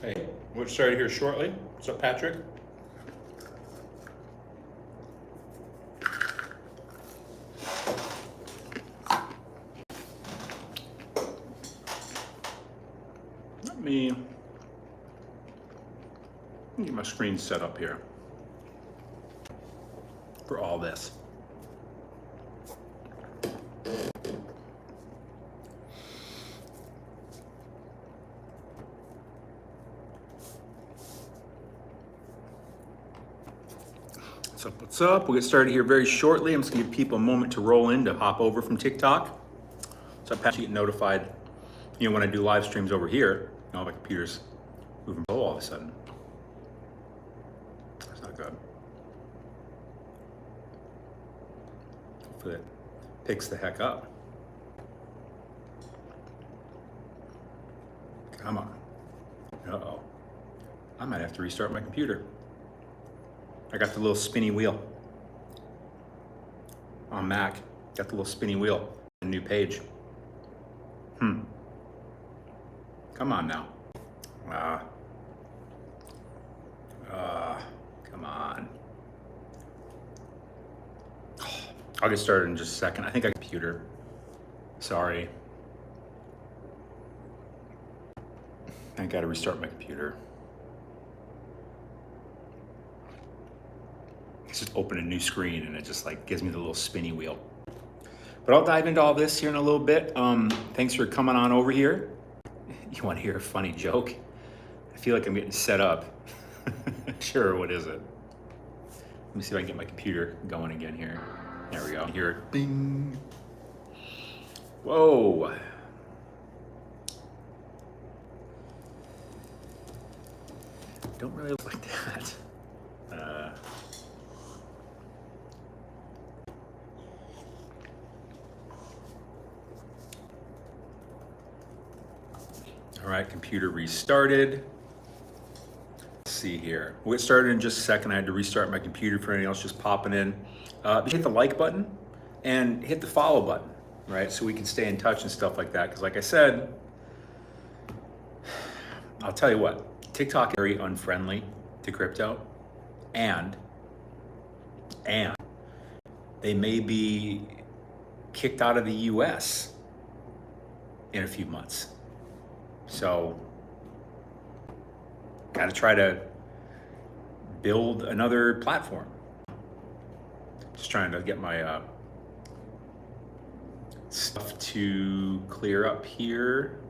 Hey, we'll get started here shortly. What's up, Patrick? Let me get my screen set up here for all this. What's up? We'll get started here very shortly. I'm just gonna give people a moment to roll in to hop over from TikTok. So I get notified, when I do live streams over here, my computer's moving slow all of a sudden. That's not good. Hopefully it picks the heck up. Come on. Uh-oh. I might have to restart my computer. I got the little spinny wheel on Mac. Got the little spinny wheel. A new page. Come on now. Come on. I'll get started in just a second. I think I computer. Sorry. I gotta restart my computer. It's just open a new screen and it just like gives me the little spinny wheel. But I'll dive into all this here in a little bit. Thanks for coming on over here. You want to hear a funny joke? I feel like I'm getting set up. Sure, what is it? Let me see if I can get my computer going again here. There we go. Hear it. Bing. Whoa. Don't really look like that. All right, computer restarted. Let's see here. We'll get started in just a second. I had to restart my computer for anything else just popping in. Hit the like button and hit the follow button, right? So we can stay in touch and stuff like that. Because like I said, I'll tell you what, TikTok is very unfriendly to crypto, and they may be kicked out of the US in a few months. So, got to try to build another platform. Just trying to get my stuff to clear up here.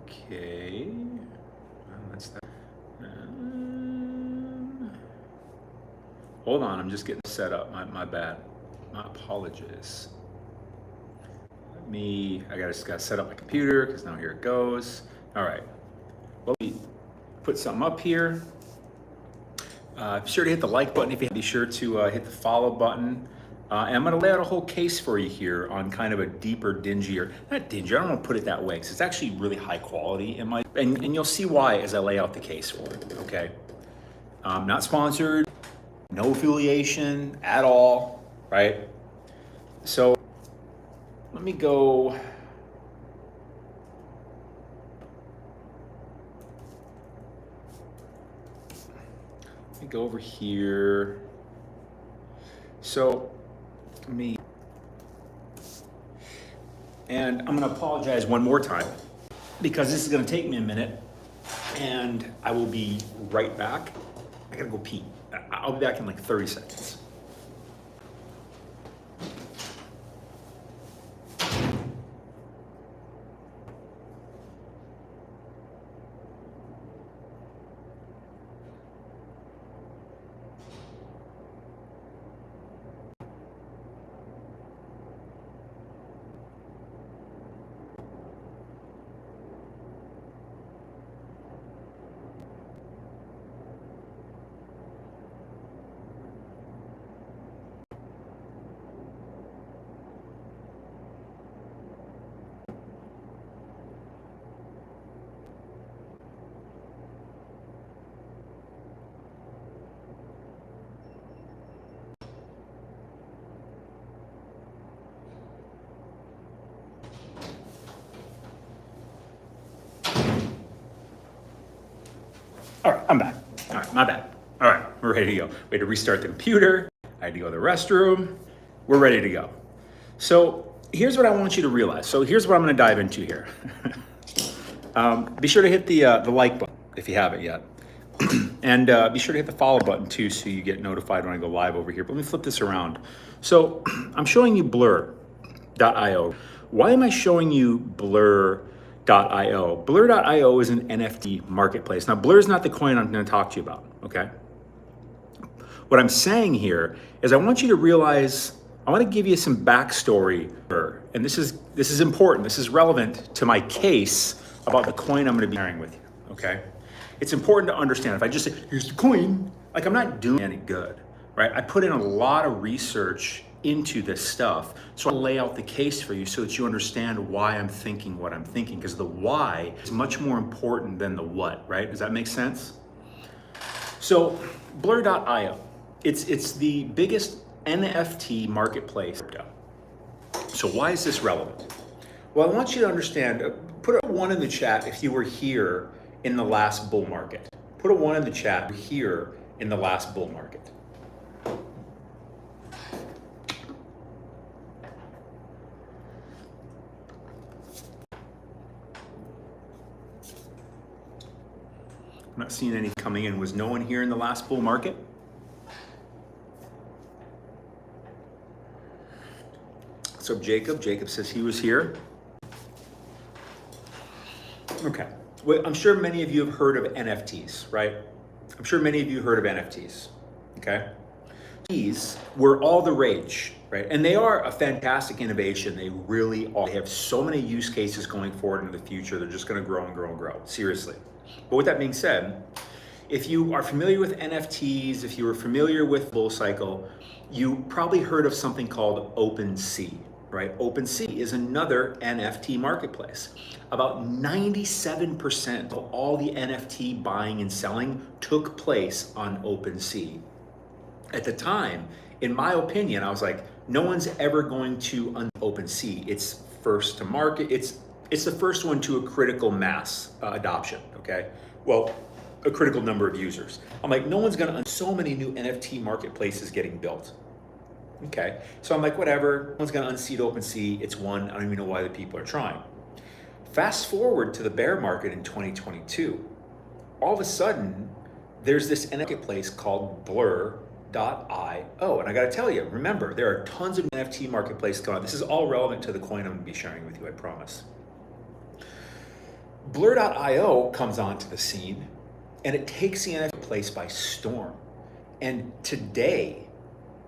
Okay, well, that's that. Hold on, I'm just getting set up. My bad. My apologies. I just got to set up my computer because now here it goes. All right. Well, let me put something up here. Be sure to hit the like button if you be sure to hit the follow button. And I'm going to lay out a whole case for you here on kind of a deeper, dingier, not dingy, I don't want to put it that way because it's actually really high quality in my, and you'll see why as I lay out the case for it, okay? Not sponsored, no affiliation at all, right? So let me go. Let me go over here. So and I'm gonna apologize one more time because this is gonna take me a minute and I will be right back. I gotta go pee. I'll be back in like 30 seconds. All right, I'm back. All right, my bad. All right, we're ready to go. We had to restart the computer. I had to go to the restroom. We're ready to go. So here's what I want you to realize. So here's what I'm going to dive into here. Be sure to hit the like button if you haven't yet. And be sure to hit the follow button too so you get notified when I go live over here. But let me flip this around. So I'm showing you blur.io. Why am I showing you blur.io? Blur.io is an NFT marketplace. Now, Blur is not the coin I'm going to talk to you about, okay? What I'm saying here is I want you to realize, I want to give you some backstory, and this is important. This is relevant to my case about the coin I'm going to be sharing with you, okay? It's important to understand. If I just say, here's the coin, like I'm not doing any good, right? I put in a lot of research into this stuff. So I'll lay out the case for you so that you understand why I'm thinking what I'm thinking, because the why is much more important than the what, right? Does that make sense? So blur.io, it's the biggest NFT marketplace. So why is this relevant? Well, I want you to understand, put a 1 in the chat if you were here in the last bull market. Put a 1 in the chat here in the last bull market. I'm not seeing any coming in. Was no one here in the last bull market? So Jacob says he was here. Okay. Well, I'm sure many of you have heard of NFTs, right? I'm sure many of you heard of NFTs, okay? These were all the rage, right? And they are a fantastic innovation. They really are. They have so many use cases going forward into the future. They're just gonna grow and grow and grow, seriously. But with that being said, if you are familiar with NFTs, if you are familiar with bull cycle, you probably heard of something called OpenSea, right? OpenSea is another NFT marketplace. About 97% of all the NFT buying and selling took place on OpenSea. At the time, in my opinion, I was like, no one's ever going to OpenSea. It's first to market. It's the first one to a critical mass adoption, okay? Well, a critical number of users. I'm like, no one's gonna, so many new NFT marketplaces getting built. Okay, so I'm like, whatever, no one's gonna unseat OpenSea, it's one, I don't even know why the people are trying. Fast forward to the bear market in 2022. All of a sudden, there's this marketplace called blur.io. And I gotta tell you, remember, there are tons of NFT marketplaces going on. This is all relevant to the coin I'm gonna be sharing with you, I promise. Blur.io comes onto the scene and it takes the NFT place by storm. And today,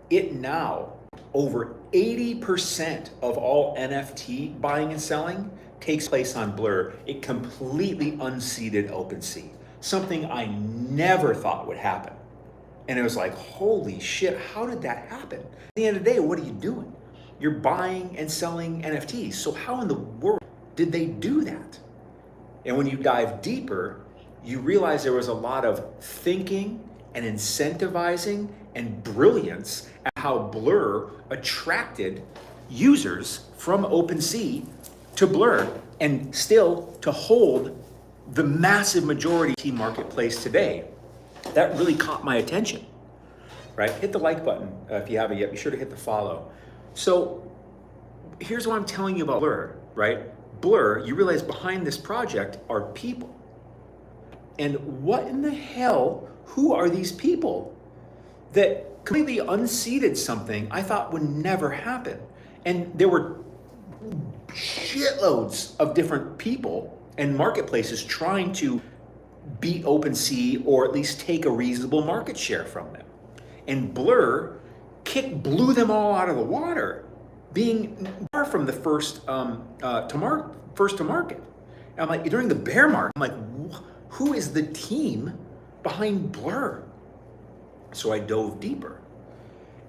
it now, over 80% of all NFT buying and selling takes place on Blur. It completely unseated OpenSea, something I never thought would happen. And it was like, holy shit, how did that happen? At the end of the day, what are you doing? You're buying and selling NFTs. So how in the world did they do that? And when you dive deeper, you realize there was a lot of thinking and incentivizing and brilliance at how Blur attracted users from OpenSea to Blur and still to hold the massive majority marketplace today. That really caught my attention, right? Hit the like button if you haven't yet. Be sure to hit the follow. So here's what I'm telling you about Blur, right? Blur, you realize behind this project are people. And what in the hell, who are these people that completely unseated something I thought would never happen? And there were shitloads of different people and marketplaces trying to beat OpenSea or at least take a reasonable market share from them. And Blur blew them all out of the water, being far from the first to market. And I'm like, during the bear market, I'm like, who is the team behind Blur? So I dove deeper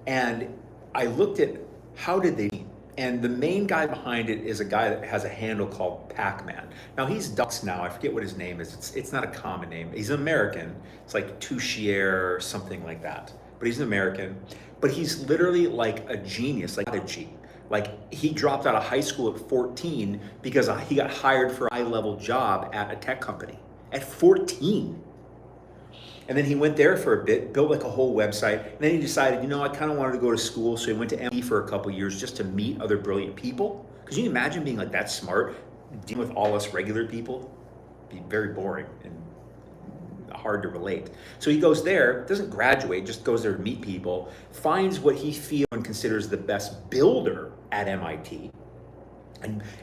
and I looked at how did they, and the main guy behind it is a guy that has a handle called Pac-Man. Now he's Dux now, I forget what his name is. It's not a common name. He's an American. It's like Touchier or something like that. But he's an American, but he's literally like a genius, like a G. Like he dropped out of high school at 14 because he got hired for a high-level job at a tech company at 14. And then he went there for a bit, built like a whole website, and then he decided, I kind of wanted to go to school, so he went to MIT for a couple years just to meet other brilliant people. Because you can imagine being like that smart, dealing with all us regular people, be very boring and hard to relate. So he goes there, doesn't graduate, just goes there to meet people, finds what he feels and considers the best builder at MIT,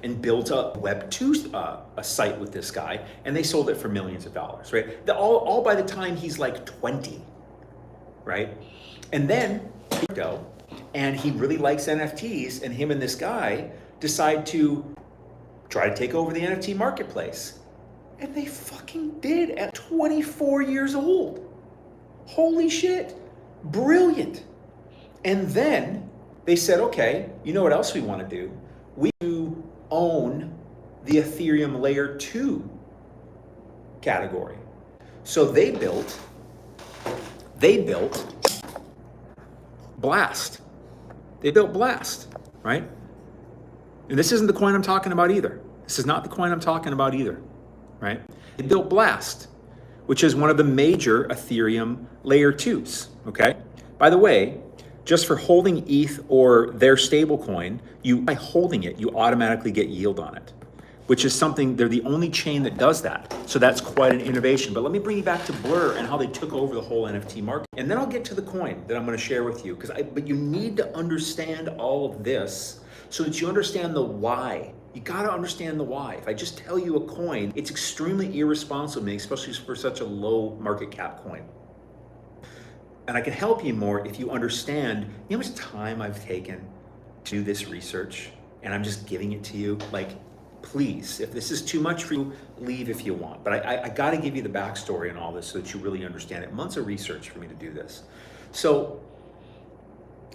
and built a Web 2 a site with this guy, and they sold it for millions of dollars, right? All by the time he's like 20, right? And then he go, and he really likes NFTs, and him and this guy decide to try to take over the NFT marketplace. And they fucking did at 24 years old. Holy shit, brilliant. And then they said, okay, you know what else we want to do? We own the Ethereum layer 2 category. So they built Blast. They built Blast, right? And this isn't the coin I'm talking about either. This is not the coin I'm talking about either, right? They built Blast, which is one of the major Ethereum layer 2s, okay? By the way, just for holding ETH or their stablecoin, by holding it, you automatically get yield on it, which is something, they're the only chain that does that. So that's quite an innovation. But let me bring you back to Blur and how they took over the whole NFT market. And then I'll get to the coin that I'm gonna share with you, but you need to understand all of this so that you understand the why. You gotta understand the why. If I just tell you a coin, it's extremely irresponsible, especially for such a low market cap coin. And I can help you more if you understand, how much time I've taken to do this research, and I'm just giving it to you. Like, please, if this is too much for you, leave if you want. But I gotta give you the backstory and all this so that you really understand it. Months of research for me to do this. So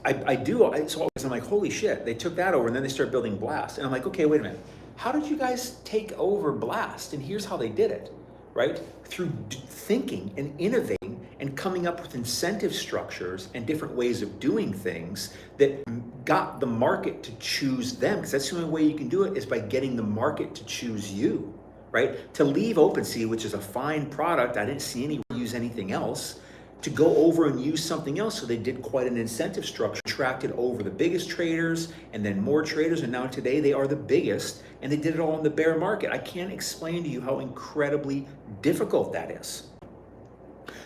I'm like, holy shit, they took that over, and then they start building Blast. And I'm like, okay, wait a minute. How did you guys take over Blast? And here's how they did it, right? Through thinking and innovating and coming up with incentive structures and different ways of doing things that got the market to choose them. Because that's the only way you can do it, is by getting the market to choose you, right? To leave OpenSea, which is a fine product, I didn't see anyone use anything else, to go over and use something else. So they did quite an incentive structure, attracted over the biggest traders and then more traders. And now today they are the biggest, and they did it all in the bear market. I can't explain to you how incredibly difficult that is.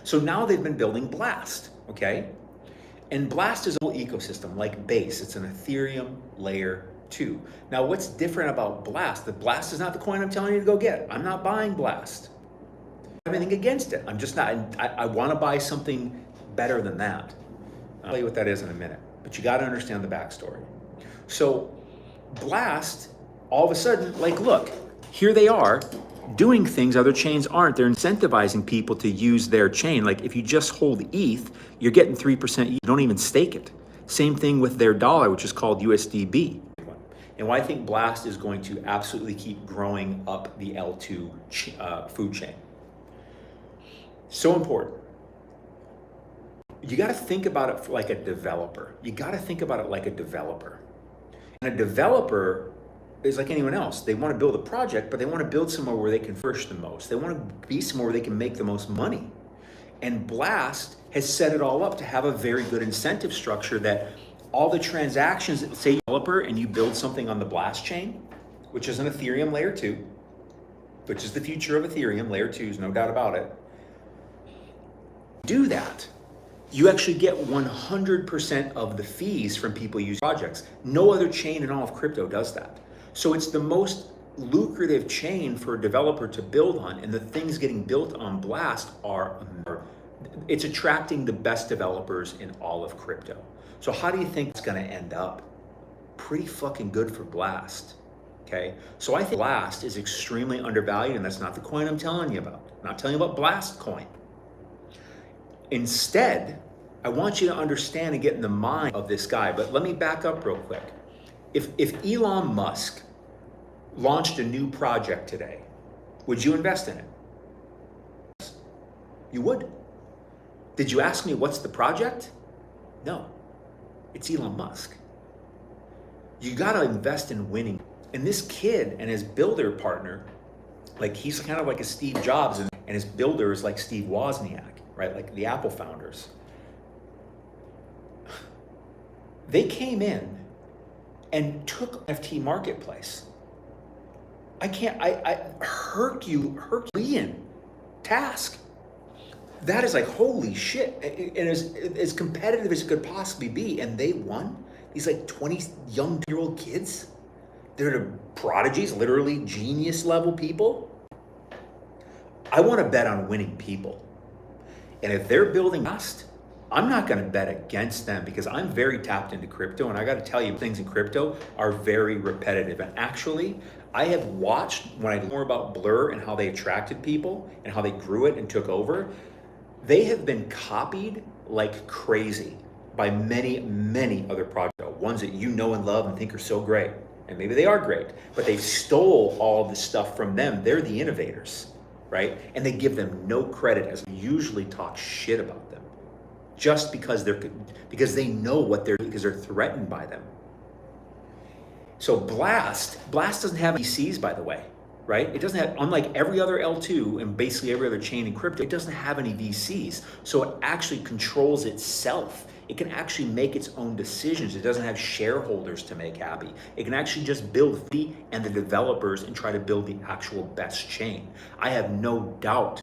So now they've been building Blast, okay? And Blast is a whole ecosystem like Base. It's an Ethereum layer 2. Now what's different about Blast? The Blast is not the coin I'm telling you to go get. I'm not buying Blast. I have anything against it. I'm just not, I want to buy something better than that. I'll tell you what that is in a minute, but you got to understand the backstory. So Blast, all of a sudden, like, look, here they are doing things other chains aren't. They're incentivizing people to use their chain. Like, if you just hold ETH, you're getting 3%. You don't even stake it. Same thing with their dollar, which is called USDB. And why I think Blast is going to absolutely keep growing up the L2 food chain. So important. You got to think about it like a developer. You got to think about it like a developer. And a developer is like anyone else. They want to build a project, but they want to build somewhere where they can flourish the most. They want to be somewhere where they can make the most money. And Blast has set it all up to have a very good incentive structure that all the transactions that say developer and you build something on the Blast chain, which is an Ethereum layer 2, which is the future of Ethereum, layer 2s, no doubt about it. Do that, you actually get 100% of the fees from people using projects. No other chain in all of crypto does that. So it's the most lucrative chain for a developer to build on, and the things getting built on Blast it's attracting the best developers in all of crypto. So how do you think it's gonna end up? Pretty fucking good for Blast, okay? So I think Blast is extremely undervalued, and that's not the coin I'm telling you about. I'm not telling you about Blast coin. Instead, I want you to understand and get in the mind of this guy, but let me back up real quick. If Elon Musk launched a new project today, would you invest in it? You would. Did you ask me what's the project? No, it's Elon Musk. You gotta invest in winning. And this kid and his builder partner, like, he's kind of like a Steve Jobs, and his builder is like Steve Wozniak. right? Like the Apple founders. They came in and took NFT marketplace. Herculean task. That is like, holy shit. And as competitive as it could possibly be. And they won. These like 20-year-old kids. They're the prodigies, literally genius level people. I want to bet on winning people. And if they're building fast, I'm not going to bet against them because I'm very tapped into crypto. And I got to tell you, things in crypto are very repetitive. And actually, I have watched, when I learned more about Blur and how they attracted people and how they grew it and took over, they have been copied like crazy by many, many other projects, ones that you know and love and think are so great. And maybe they are great, but they stole all of the stuff from them. They're the innovators, right? And they give them no credit, as we usually talk shit about them, just because they know what because they're threatened by them. So Blast doesn't have VCs, by the way, right? It doesn't have, unlike every other L2 and basically every other chain in crypto, it doesn't have any VCs. So it actually controls itself. It can actually make its own decisions. It doesn't have shareholders to make happy. It can actually just build and the developers and try to build the actual best chain. I have no doubt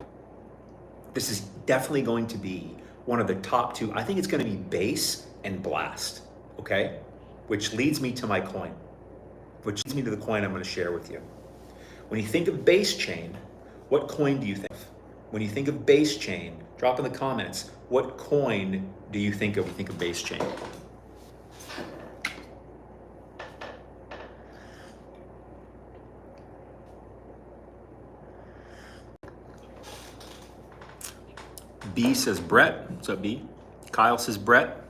this is definitely going to be one of the top two. I think it's going to be Base and Blast, okay? Which leads me to my coin, which leads me to the coin I'm going to share with you. When you think of Base Chain, what coin do you think of? When you think of Base Chain, drop in the comments, what coin do you think of when you think of Base Chain? B says Brett. What's up, B? Kyle says Brett.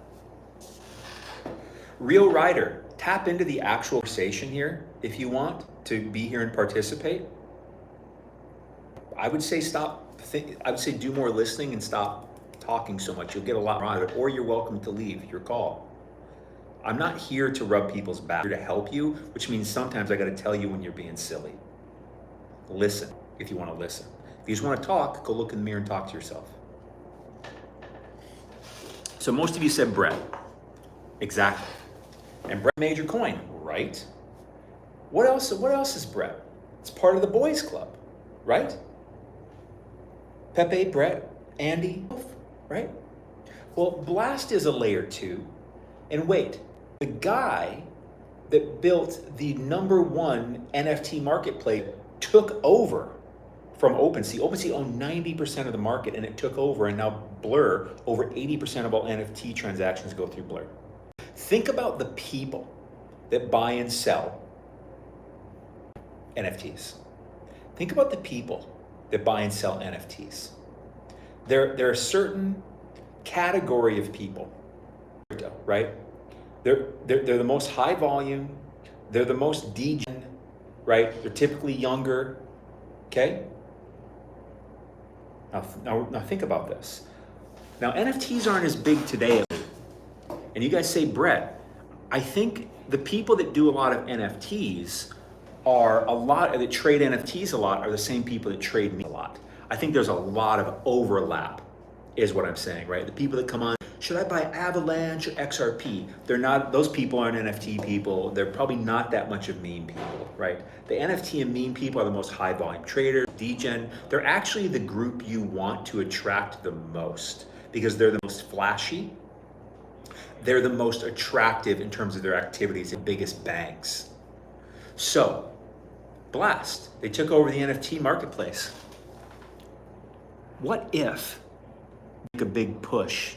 Real Rider, tap into the actual conversation here if you want to be here and participate. I would say I would say do more listening and stop talking so much. You'll get a lot more out of it, or you're welcome to leave. Your call. I'm not here to rub people's back. I'm here to help you, which means sometimes I got to tell you when you're being silly. Listen if you want to listen. If you just want to talk, go look in the mirror and talk to yourself. So most of you said Brett. Exactly. And Brett major coin, right? What else is Brett? It's part of the boys club, right? Pepe, Brett, Andy, right? Well, Blast is a layer 2. And wait, the guy that built the #1 NFT marketplace took over from OpenSea. OpenSea owned 90% of the market and it took over, and now Blur, over 80% of all NFT transactions go through Blur. Think about the people that buy and sell NFTs. Think about the people that buy and sell NFTs. There are a certain category of people, right? They're the most high volume, they're the most degen, right? They're typically younger, okay? Now think about this. Now NFTs aren't as big today, and you guys say, Brett, I think the people that do a lot of NFTs that trade NFTs a lot are the same people that trade me a lot. I think there's a lot of overlap, is what I'm saying, right? The people that come on, should I buy Avalanche or XRP? Those people aren't NFT people. They're probably not that much of meme people, right? The NFT and meme people are the most high volume traders, degen. They're actually the group you want to attract the most because they're the most flashy. They're the most attractive in terms of their activities and biggest bangs. So, Blast, they took over the NFT marketplace. What if they make a big push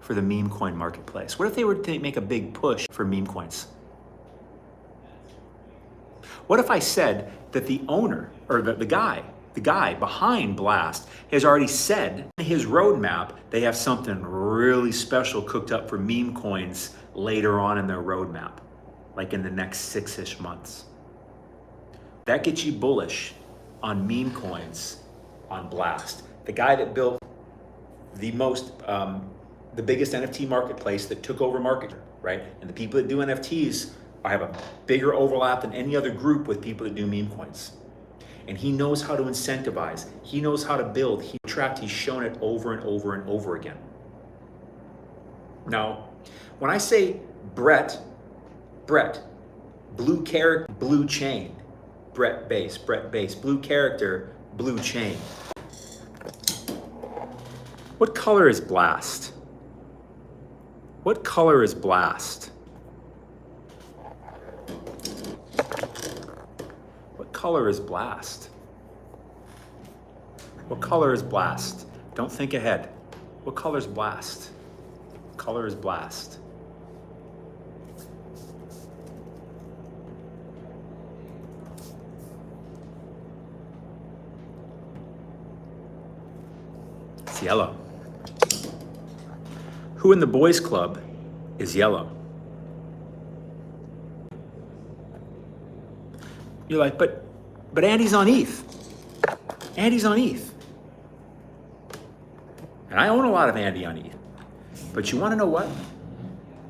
for the meme coin marketplace? What if they were to make a big push for meme coins? What if I said that the owner, or the guy behind Blast has already said in his roadmap they have something really special cooked up for meme coins later on in their roadmap, like in the next 6-ish months? That gets you bullish on meme coins on Blast. The guy that built the biggest NFT marketplace that took over market, right? And the people that do NFTs have a bigger overlap than any other group with people that do meme coins. and he knows how to incentivize. He knows how to build. He attract. He's shown it over and over and over again. Now, when I say Brett, blue character, blue chain, Brett base, blue character, blue chain. What color is Blast? What color is Blast? What color is Blast? What color is Blast? Don't think ahead. What color is Blast? What color is Blast? It's yellow. Who in the boys club is yellow? You're like, but Andy's on ETH. Andy's on ETH. And I own a lot of Andy on ETH. But you want to know what?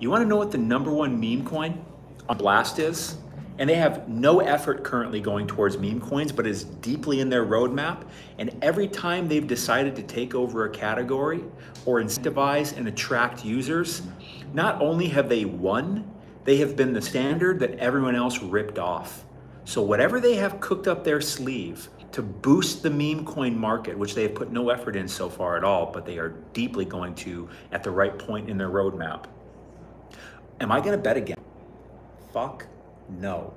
You want to know what the #1 meme coin on Blast is? And they have no effort currently going towards meme coins, but is deeply in their roadmap. And every time they've decided to take over a category or incentivize and attract users, not only have they won, they have been the standard that everyone else ripped off. So whatever they have cooked up their sleeve to boost the meme coin market, which they have put no effort in so far at all, but they are deeply going to at the right point in their roadmap. Am I gonna bet again? Fuck no.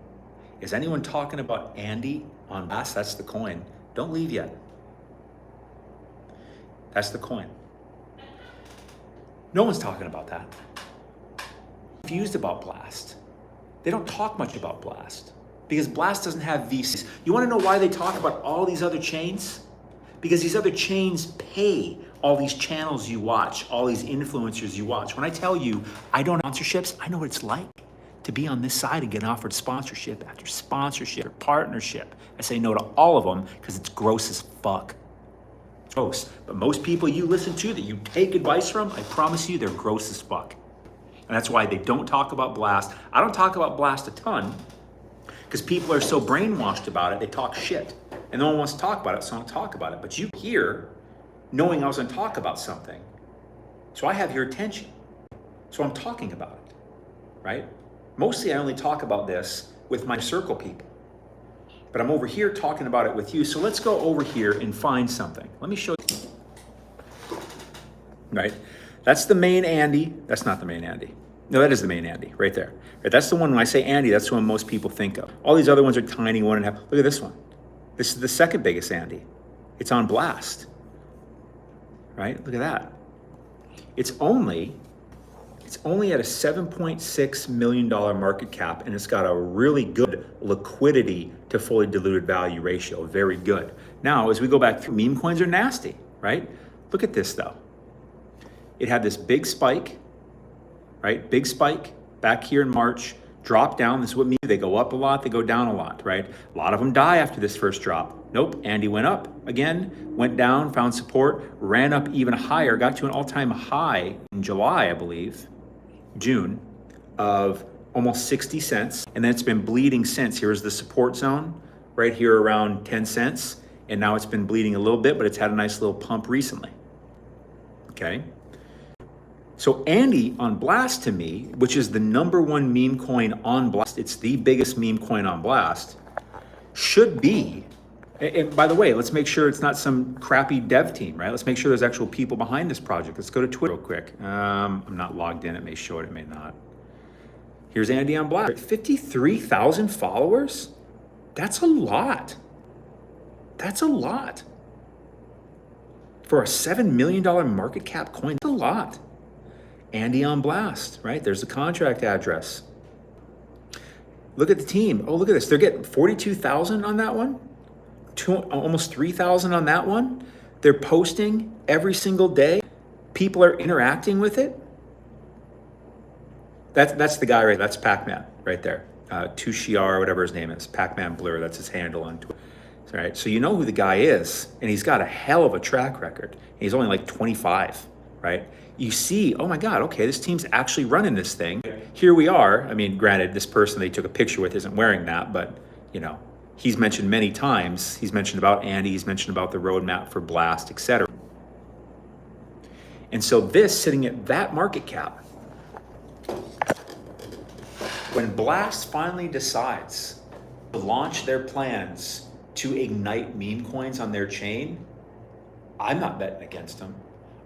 Is anyone talking about Andy on Blast? That's the coin. Don't leave yet. That's the coin. No one's talking about that. Confused about Blast. They don't talk much about Blast because Blast doesn't have VCs. You want to know why they talk about all these other chains? Because these other chains pay all these channels you watch, all these influencers you watch. When I tell you I don't sponsorships, I know what it's like to be on this side and get offered sponsorship after sponsorship or partnership. I say no to all of them because it's gross as fuck. Gross. But most people you listen to that you take advice from, I promise you they're gross as fuck. And that's why they don't talk about Blast. I don't talk about Blast a ton because people are so brainwashed about it, they talk shit. And no one wants to talk about it, so I don't talk about it. But you hear knowing I was gonna talk about something. So I have your attention. So I'm talking about it, right? Mostly I only talk about this with my circle people, but I'm over here talking about it with you. So let's go over here and find something. Let me show you. Right, that's the main Andy. That's not the main Andy. No, that is the main Andy right there. Right, that's the one when I say Andy, that's the one most people think of. All these other ones are tiny, 1.5. Look at this one. This is the second biggest Andy. It's on Blast, right? Look at that. It's only at a $7.6 million market cap, and it's got a really good liquidity to fully diluted value ratio, very good. Now, as we go back through, meme coins are nasty, right? Look at this though. It had this big spike, right? Big spike back here in March, drop down. This is what memes, they go up a lot, they go down a lot, right? A lot of them die after this first drop. Nope, Andy went up again, went down, found support, ran up even higher, got to an all-time high in July, I believe, June, of almost 60 cents. And then it's been bleeding since. Here's the support zone right here around 10 cents. And now it's been bleeding a little bit, but it's had a nice little pump recently. Okay. So Andy on Blast to me, which is the #1 meme coin on Blast, it's the biggest meme coin on Blast, should be, and by the way, let's make sure it's not some crappy dev team, right? Let's make sure there's actual people behind this project. Let's go to Twitter real quick. I'm not logged in. It may show it, it may not. Here's Andy on Blast. 53,000 followers? That's a lot. That's a lot. For a $7 million market cap coin, that's a lot. Andy on Blast, right? There's the contract address. Look at the team. Oh, look at this. They're getting 42,000 on that one. Almost 3,000 on that one. They're posting every single day. People are interacting with it. That's the guy, right? That's Pac-Man right there. Tushiar, whatever his name is. Pac-Man Blur, that's his handle on Twitter. Right? So you know who the guy is, and he's got a hell of a track record. He's only like 25, right? You see, oh my God, okay, this team's actually running this thing. Here we are. I mean, granted, this person they took a picture with isn't wearing that, but you know, he's mentioned many times. He's mentioned about Andy, he's mentioned about the roadmap for Blast, etc. And so this sitting at that market cap, when Blast finally decides to launch their plans to ignite meme coins on their chain, I'm not betting against them.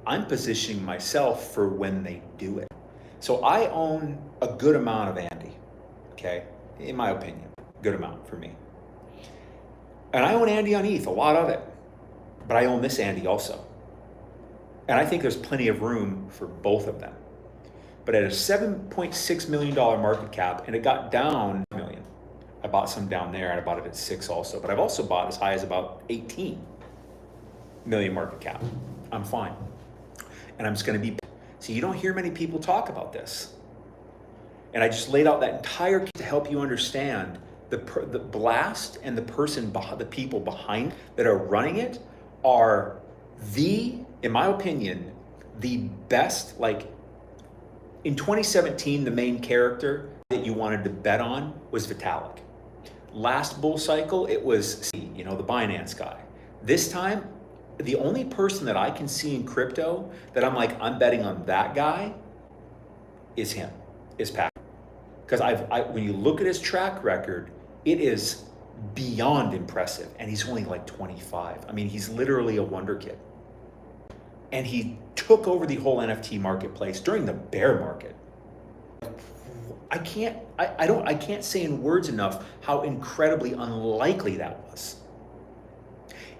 I'm positioning myself for when they do it. So I own a good amount of Andy, okay? In my opinion, good amount for me. And I own Andy on ETH, a lot of it, but I own this Andy also. And I think there's plenty of room for both of them. But at a $7.6 million market cap, and it got down $1 million. I bought some down there, and I bought it at 6 also. But I've also bought as high as about 18 million market cap. I'm fine. And I'm just gonna be, so you don't hear many people talk about this. And I just laid out that entire case to help you understand the Blast and the people behind that are running it are in my opinion, the best. Like in 2017, the main character that you wanted to bet on was Vitalik. Last bull cycle, it was, the Binance guy. This time, the only person that I can see in crypto that I'm like, I'm betting on that guy is Pac. Because when you look at his track record, it is beyond impressive. And he's only like 25. I mean, he's literally a wonder kid. And he took over the whole NFT marketplace during the bear market. I can't say in words enough how incredibly unlikely that was.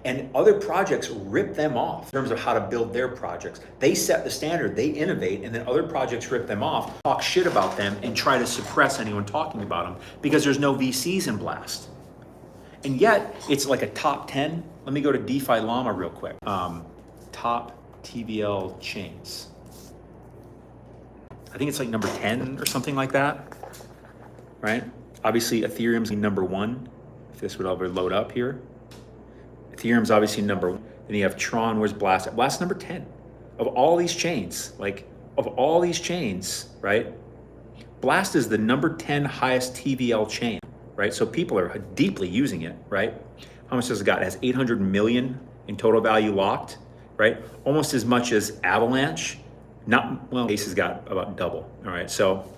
And other projects rip them off in terms of how to build their projects. They set the standard, they innovate, and then other projects rip them off, talk shit about them, and try to suppress anyone talking about them because there's no VCs in Blast. And yet, it's like a top 10. Let me go to DeFi Llama real quick. Top TVL chains. I think it's like number 10 or something like that, right? Obviously, Ethereum's number 1, if this would ever load up here. Ethereum's obviously number 1. Then you have Tron, where's Blast? Blast number 10. Of all these chains, right? Blast is the number 10 highest TVL chain, right? So people are deeply using it, right? How much does it got? It has 800 million in total value locked, right? Almost as much as Avalanche. Ace has got about double, all right? So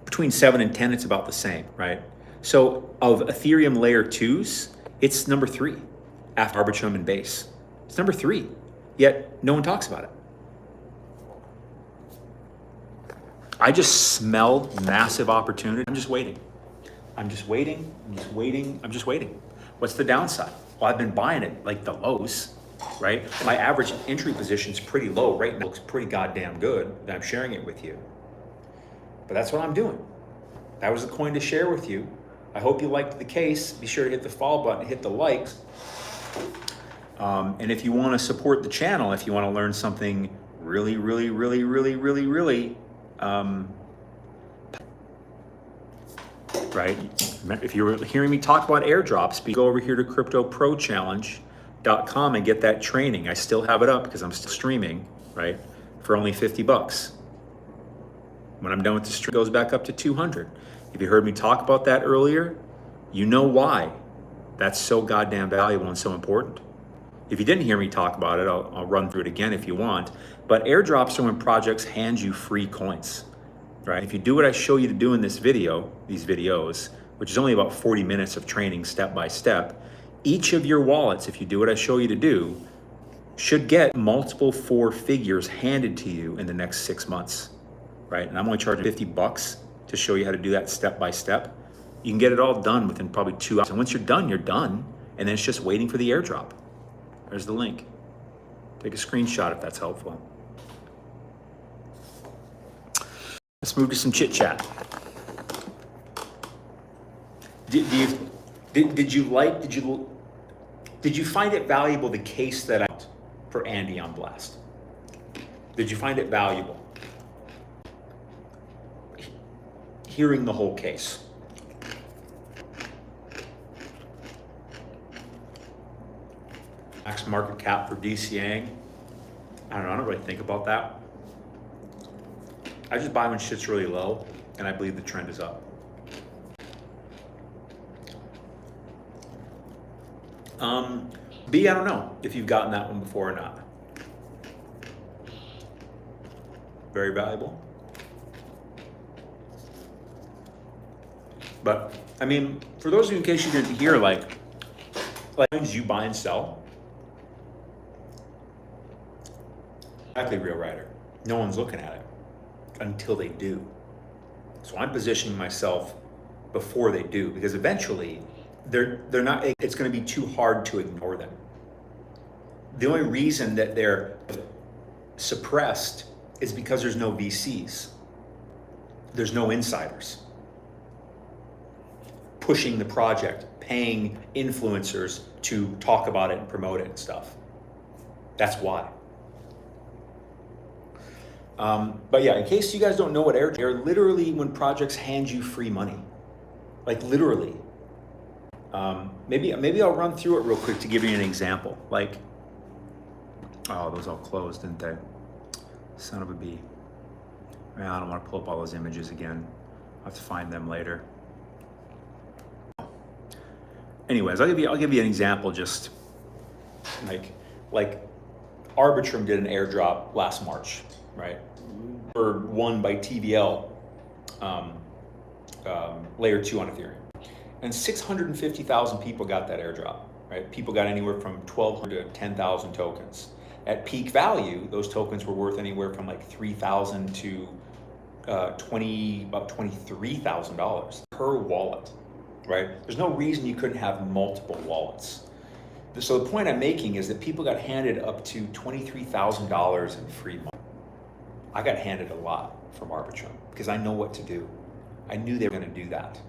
between 7 and 10, it's about the same, right? So of Ethereum layer 2s, it's number 3 after Arbitrum and Base. It's number 3, yet no one talks about it. I just smelled massive opportunity. I'm just waiting. What's the downside? Well, I've been buying it like the lows, right? My average entry position is pretty low right now. It looks pretty goddamn good that I'm sharing it with you. But that's what I'm doing. That was the coin to share with you. I hope you liked the case. Be sure to hit the follow button, hit the likes. And if you want to support the channel, if you want to learn something really, right? If you're hearing me talk about airdrops, go over here to CryptoProChallenge.com and get that training. I still have it up because I'm still streaming, right? For only $50. When I'm done with the stream, it goes back up to 200. If you heard me talk about that earlier, you know why that's so goddamn valuable and so important. If you didn't hear me talk about it, I'll run through it again if you want. But airdrops are when projects hand you free coins, right? If you do what I show you to do in this video, these videos, which is only about 40 minutes of training step by step, each of your wallets, if you do what I show you to do, should get multiple 4 figures handed to you in the next 6 months, right? And I'm only charging $50 to show you how to do that step by step. You can get it all done within probably 2 hours. And once you're done, and then it's just waiting for the airdrop. There's the link. Take a screenshot if that's helpful. Let's move to some chit chat. Did you find it valuable, the case that I for Andy on Blast? Did you find it valuable? Hearing the whole case. Max market cap for DCAing. I don't really think about that. I just buy when shit's really low and I believe the trend is up. B, I don't know if you've gotten that one before or not. Very valuable. But I mean, for those of you, in case you didn't hear, like you buy and sell, exactly, real rider. No one's looking at it until they do. So I'm positioning myself before they do, because eventually they're not. It's going to be too hard to ignore them. The only reason that they're suppressed is because there's no VCs. There's no insiders pushing the project, paying influencers to talk about it and promote it and stuff. That's why. But yeah, in case you guys don't know what Airdrop are, literally when projects hand you free money, like literally. Maybe I'll run through it real quick to give you an example. Like, oh, those all closed, didn't they? Son of a bee. Man, I don't want to pull up all those images again. I'll have to find them later. Anyways, I'll give you an example. Just like Arbitrum did an airdrop last March, right? Or won by TVL, layer 2 on Ethereum, and 650,000 people got that airdrop, right? People got anywhere from 1,200 to 10,000 tokens. At peak value, those tokens were worth anywhere from like 3,000 to about $23,000 per wallet, right? There's no reason you couldn't have multiple wallets. So the point I'm making is that people got handed up to $23,000 in free money. I got handed a lot from Arbitrum because I know what to do. I knew they were going to do that.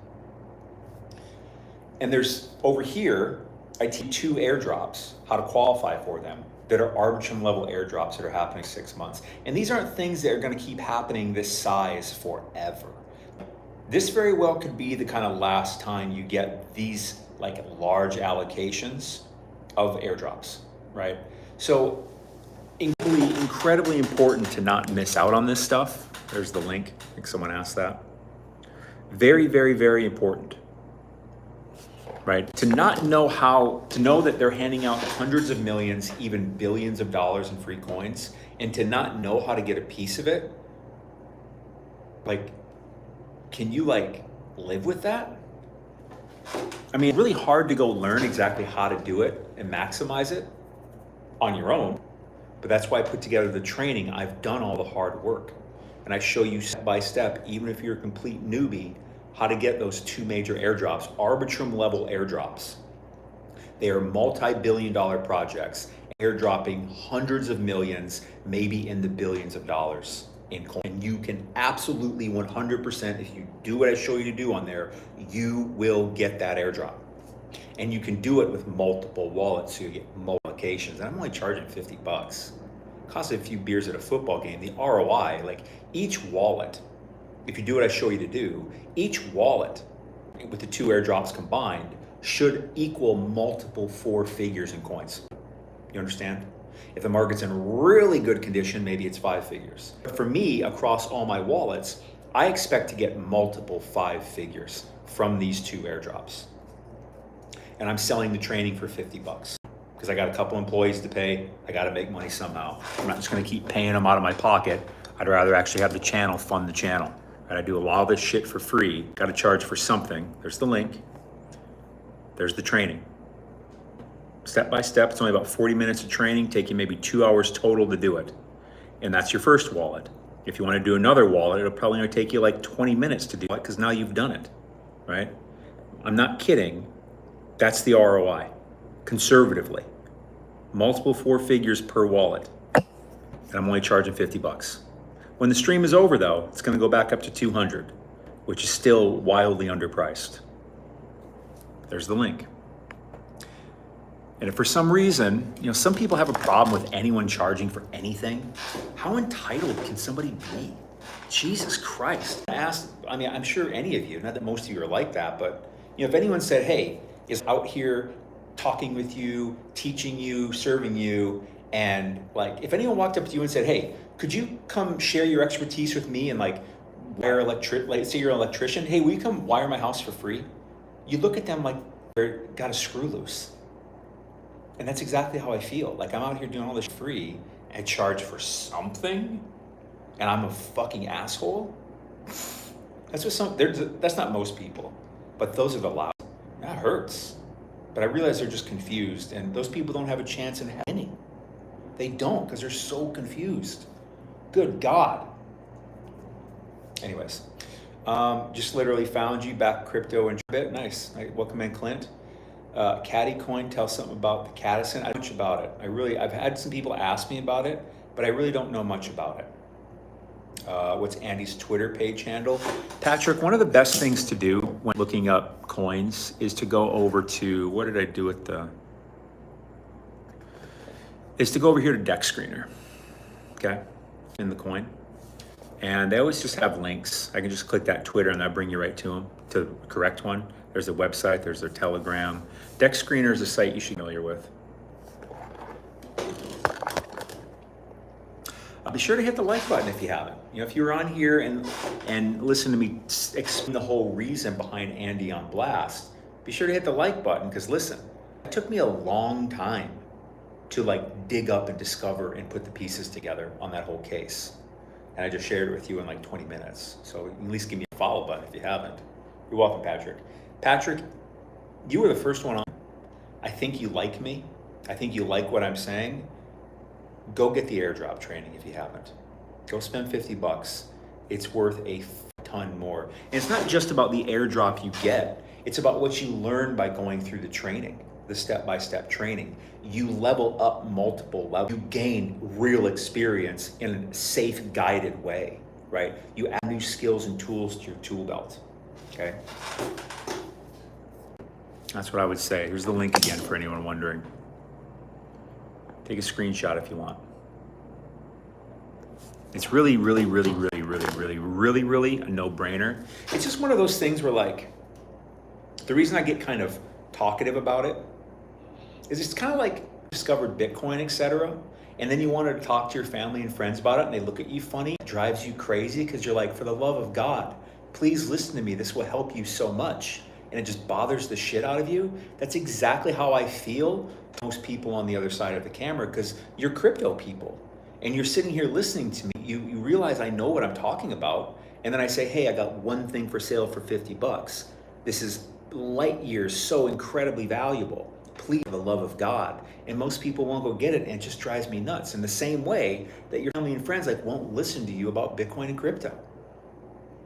And there's over here, I teach 2 airdrops, how to qualify for them, that are Arbitrum level airdrops that are happening 6 months. And these aren't things that are going to keep happening this size forever. This very well could be the kind of last time you get these like large allocations of airdrops, right? So incredibly important to not miss out on this stuff. There's the link. I think someone asked that. Very, very, very important, right? To not know to know that they're handing out hundreds of millions, even billions of dollars in free coins, and to not know how to get a piece of it. Like, can you like live with that? I mean, it's really hard to go learn exactly how to do it and maximize it on your own. But that's why I put together the training. I've done all the hard work. And I show you step by step, even if you're a complete newbie, how to get those 2 major airdrops, Arbitrum level airdrops. They are multi-billion-dollar projects, airdropping hundreds of millions, maybe in the billions of dollars in coin. And you can absolutely 100%, if you do what I show you to do on there, you will get that airdrop. And you can do it with multiple wallets, so you get multiple allocations. And I'm only charging $50. Costs a few beers at a football game. The ROI, like each wallet, if you do what I show you to do, each wallet with the 2 airdrops combined should equal multiple 4 figures in coins. You understand? If the market's in really good condition, maybe it's 5 figures. But for me, across all my wallets, I expect to get multiple 5 figures from these 2 airdrops. And I'm selling the training for $50 because I got a couple employees to pay. I got to make money somehow. I'm not just going to keep paying them out of my pocket. I'd rather actually have the channel fund the channel. And I do a lot of this shit for free. Got to charge for something. There's the link. There's the training. Step by step, it's only about 40 minutes of training, take you maybe 2 hours total to do it. And that's your first wallet. If you want to do another wallet, it'll probably only take you like 20 minutes to do it because now you've done it, right? I'm not kidding. That's the ROI, conservatively. Multiple 4 figures per wallet. And I'm only charging $50. When the stream is over though, it's going to go back up to 200, which is still wildly underpriced. There's the link. And if for some reason, some people have a problem with anyone charging for anything, how entitled can somebody be? Jesus Christ. I'm sure any of you, not that most of you are like that, but if anyone said, hey, is out here talking with you, teaching you, serving you, and like, if anyone walked up to you and said, hey, could you come share your expertise with me and like wire say you're an electrician, hey, will you come wire my house for free? You look at them like they've got a screw loose. And that's exactly how I feel. Like I'm out here doing all this free and I charge for something and I'm a fucking asshole. That's not most people, but those are the loud. That hurts. But I realize they're just confused and those people don't have a chance in winning. They don't because they're so confused. Good God. Anyways, just literally found you back crypto and bit. Nice. Welcome in, Clint. Caddy coin, tell something about the Cadison. I don't know much about it. I've had some people ask me about it, but I really don't know much about it. What's Andy's Twitter page handle? Patrick, one of the best things to do when looking up coins is to go over to, what did I do with is to go over here to Deck Screener, okay, in the coin. And they always just have links. I can just click that Twitter and that'll bring you right to them, to the correct one. There's a website, there's their Telegram. Deck Screener is a site you should be familiar with. Be sure to hit the like button if you haven't. You know, if you're on here and listen to me explain the whole reason behind Andy on Blast, be sure to hit the like button because listen, it took me a long time to like dig up and discover and put the pieces together on that whole case. And I just shared it with you in like 20 minutes. So at least give me a follow button if you haven't. You're welcome, Patrick. Patrick, you were the first one on. I think you like me. I think you like what I'm saying. Go get the airdrop training if you haven't. Go spend $50. It's worth a ton more. And it's not just about the airdrop you get. It's about what you learn by going through the training, the step-by-step training. You level up multiple levels. You gain real experience in a safe, guided way, right? You add new skills and tools to your tool belt, okay? That's what I would say. Here's the link again for anyone wondering. Take a screenshot if you want. It's really, really, really, really, really, really, really, really a no-brainer. It's just one of those things where like, the reason I get kind of talkative about it is it's kind of like discovered Bitcoin, etc. And then you wanted to talk to your family and friends about it and they look at you funny. It drives you crazy because you're like, for the love of God, please listen to me. This will help you so much. And it just bothers the shit out of you. That's exactly how I feel most people on the other side of the camera because you're crypto people and you're sitting here listening to me. You realize I know what I'm talking about. And then I say, hey, I got one thing for sale for $50. This is light years so incredibly valuable. Please, for the love of God. And most people won't go get it and it just drives me nuts. In the same way that your family and friends like won't listen to you about Bitcoin and crypto.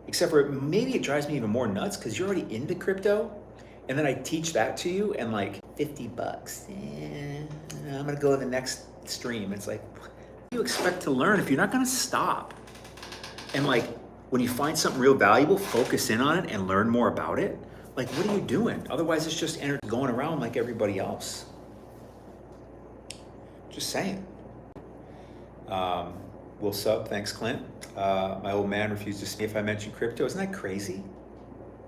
Except for maybe it drives me even more nuts because you're already into crypto. And then I teach that to you and like $50. I'm gonna go to the next stream. It's like, what do you expect to learn if you're not gonna stop? And like, when you find something real valuable, focus in on it and learn more about it. Like, what are you doing? Otherwise, it's just energy going around like everybody else. Just saying. Will sub, thanks, Clint. My old man refused to see if I mentioned crypto. Isn't that crazy?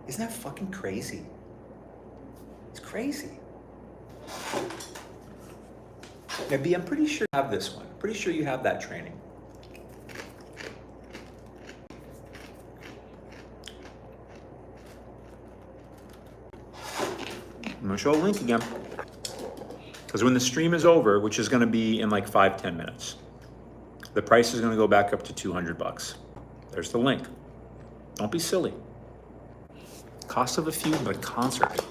Isn't that fucking crazy? It's crazy. Now, B, I'm pretty sure you have this one. Pretty sure you have that training. I'm gonna show a link again. Because when the stream is over, which is gonna be in like 5-10 minutes, the price is gonna go back up to $200. There's the link. Don't be silly. Cost of a few, but concert.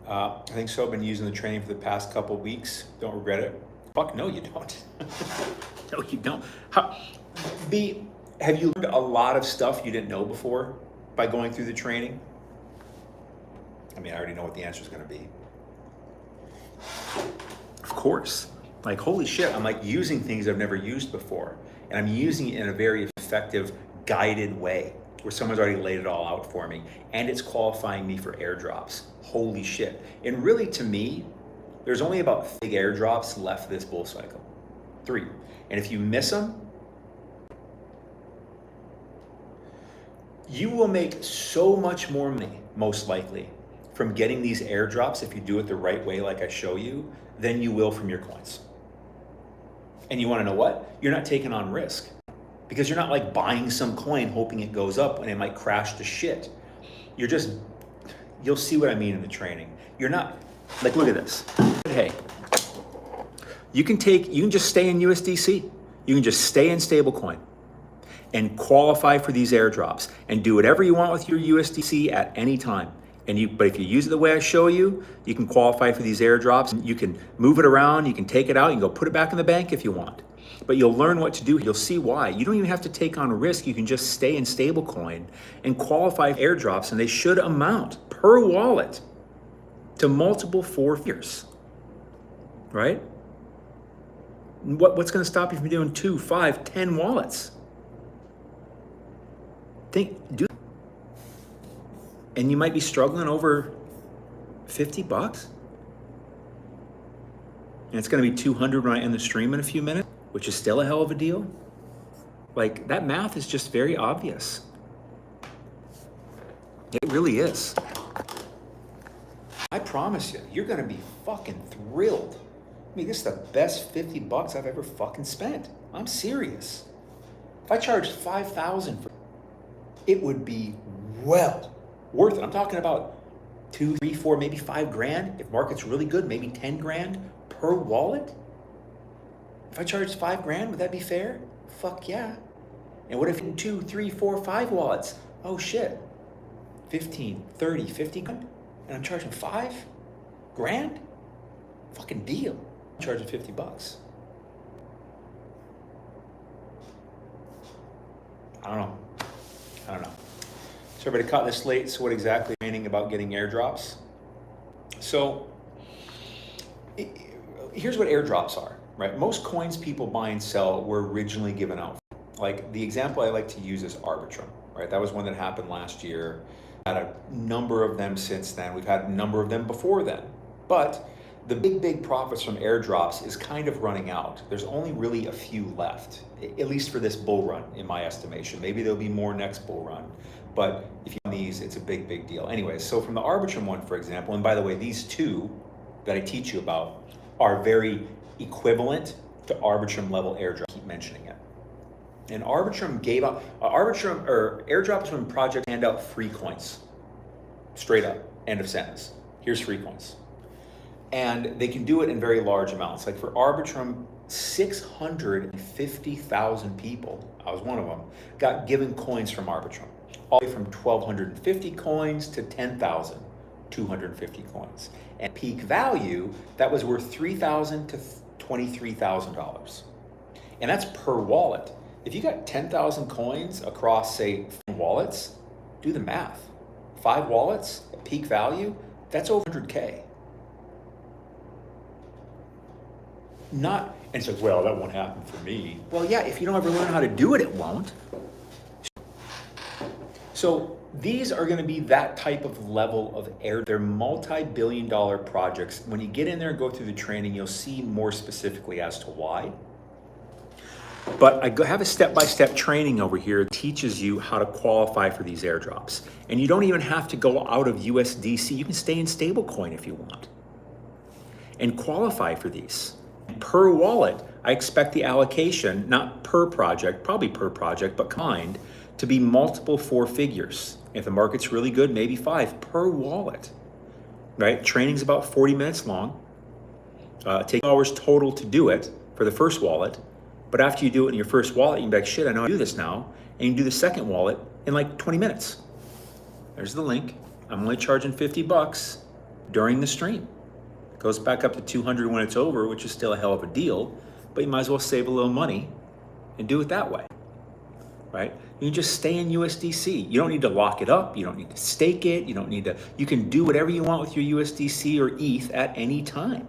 I think so. I've been using the training for the past couple of weeks. Don't regret it. Fuck no, you don't. No, you don't. B, have you learned a lot of stuff you didn't know before by going through the training? I mean, I already know what the answer is going to be. Of course. Like, holy shit, I'm like using things I've never used before. And I'm using it in a very effective, guided way where someone's already laid it all out for me. And it's qualifying me for airdrops. Holy shit. And really, to me, there's only about 3 airdrops left this bull cycle. 3. And if you miss them, you will make so much more money, most likely, from getting these airdrops if you do it the right way like I show you, than you will from your coins. And you want to know what? You're not taking on risk because you're not like buying some coin hoping it goes up and it might crash to shit. You're just you'll see what I mean in the training. You're not, like, look at this. Hey, you can just stay in USDC. You can just stay in stablecoin and qualify for these airdrops and do whatever you want with your USDC at any time. But if you use it the way I show you, you can qualify for these airdrops and you can move it around, you can take it out, you can go put it back in the bank if you want. But you'll learn what to do. You'll see why. You don't even have to take on risk. You can just stay in stablecoin and qualify for airdrops, and they should amount per wallet to multiple 4 figures, right? What's going to stop you from doing 2, 5, 10 wallets? And you might be struggling over $50, and it's going to be 200 when I end the stream in a few minutes, which is still a hell of a deal. Like, that math is just very obvious. It really is. I promise you, you're going to be fucking thrilled. I mean, this is the best $50 I've ever fucking spent. I'm serious. If I charged $5,000 for it, would be well worth it. I'm talking about 2, 3, 4, maybe $5,000. If market's really good, maybe 10 grand per wallet. If I charged $5,000, would that be fair? Fuck yeah. And what if in 2, 3, 4, 5 wallets? Oh shit. 15, 30, 50 grand? And I'm charging $5,000? Fucking deal. I'm charging $50. I don't know. So everybody caught this late. So what exactly meaning about getting airdrops? So here's what airdrops are, right? Most coins people buy and sell were originally given out. Like, the example I like to use is Arbitrum, right? That was one that happened last year. Had a number of them since then. We've had a number of them before then. But the big profits from airdrops is kind of running out. There's only really a few left, at least for this bull run, in my estimation. Maybe there'll be more next bull run. But if you own these, it's a big deal. Anyways, so from the Arbitrum one, for example, and by the way, these two that I teach you about are very equivalent to Arbitrum level airdrop. I keep mentioning it. And Arbitrum gave out, airdrops when projects hand out free coins. Straight up, end of sentence. Here's free coins. And they can do it in very large amounts. Like for Arbitrum, 650,000 people, I was one of them, got given coins from Arbitrum. All the way from 1,250 coins to 10,250 coins. And peak value, that was worth $3,000 to $23,000. And that's per wallet. If you got 10,000 coins across, say, 5 wallets, do the math. 5 wallets at peak value, that's over 100K. And it's like, well, that won't happen for me. Well, yeah, if you don't ever learn how to do it, it won't. So these are going to be that type of level of air. They're multi-billion-dollar projects. When you get in there and go through the training, you'll see more specifically as to why. But I have a step-by-step training over here that teaches you how to qualify for these airdrops. And you don't even have to go out of USDC. You can stay in stablecoin if you want and qualify for these. Per wallet, I expect the allocation, not per project, probably per project, but kind, to be multiple 4 figures. If the market's really good, maybe 5 per wallet, right? Training's about 40 minutes long. Take hours total to do it for the first wallet. But after you do it in your first wallet, you can be like, shit, I know how to do this now. And you can do the second wallet in like 20 minutes. There's the link. I'm only charging $50 during the stream. It goes back up to 200 when it's over, which is still a hell of a deal, but you might as well save a little money and do it that way, right? You can just stay in USDC. You don't need to lock it up. You don't need to stake it. You can do whatever you want with your USDC or ETH at any time.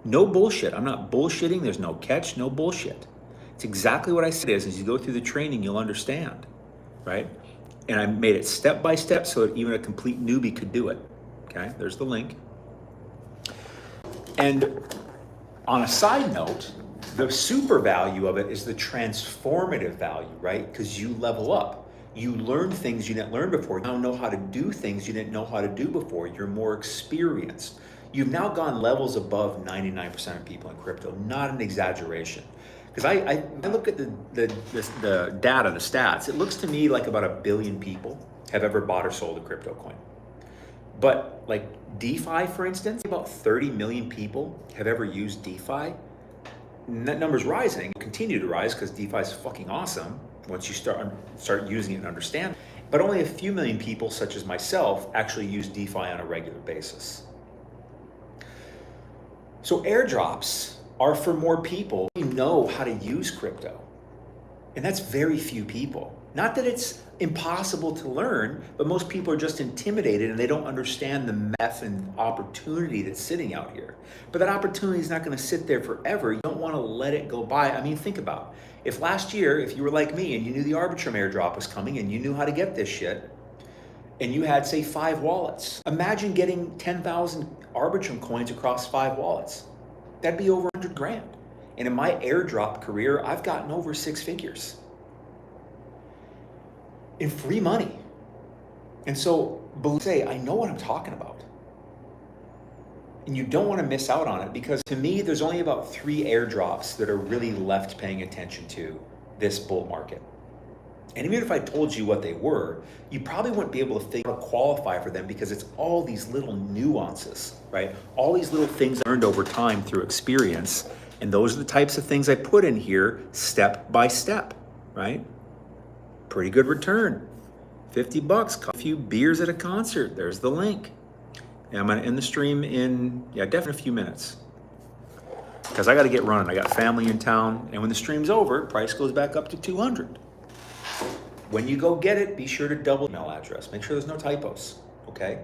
No bullshit. I'm not bullshitting. There's no catch, no bullshit. It's exactly what I said is, as you go through the training, you'll understand, right? And I made it step by step so that even a complete newbie could do it, okay? There's the link. And on a side note, the super value of it is the transformative value, right? Because you level up. You learn things you didn't learn before. You now know how to do things you didn't know how to do before. You're more experienced. You've now gone levels above 99% of people in crypto, not an exaggeration. Because I look at the data, the stats, it looks to me like about 1 billion people have ever bought or sold a crypto coin. But like DeFi, for instance, about 30 million people have ever used DeFi. And that number's rising, continue to rise because DeFi is fucking awesome once you start using it and understand. But only a few million people, such as myself, actually use DeFi on a regular basis. So airdrops are for more people who know how to use crypto. And that's very few people. Not that it's impossible to learn, but most people are just intimidated and they don't understand the math and opportunity that's sitting out here. But that opportunity is not going to sit there forever. You don't want to let it go by. I mean, think about it. If last year, if you were like me and you knew the Arbitrum airdrop was coming and you knew how to get this shit, and you had, say, 5 wallets, imagine getting 10,000 Arbitrum coins across 5 wallets. That'd be over 100 grand. And in my airdrop career, I've gotten over 6 figures in free money. And so, say, I know what I'm talking about. And you don't want to miss out on it, because to me, there's only about 3 airdrops that are really left paying attention to this bull market. And even if I told you what they were, you probably wouldn't be able to figure out how to qualify for them, because it's all these little nuances, right? All these little things learned over time through experience. And those are the types of things I put in here step by step, right? Pretty good return. 50 bucks, a few beers at a concert. There's the link. And I'm gonna end the stream in, definitely a few minutes, because I gotta get running. I got family in town, and when the stream's over, price goes back up to 200. When you go get it, be sure to double email address. Make sure there's no typos, okay?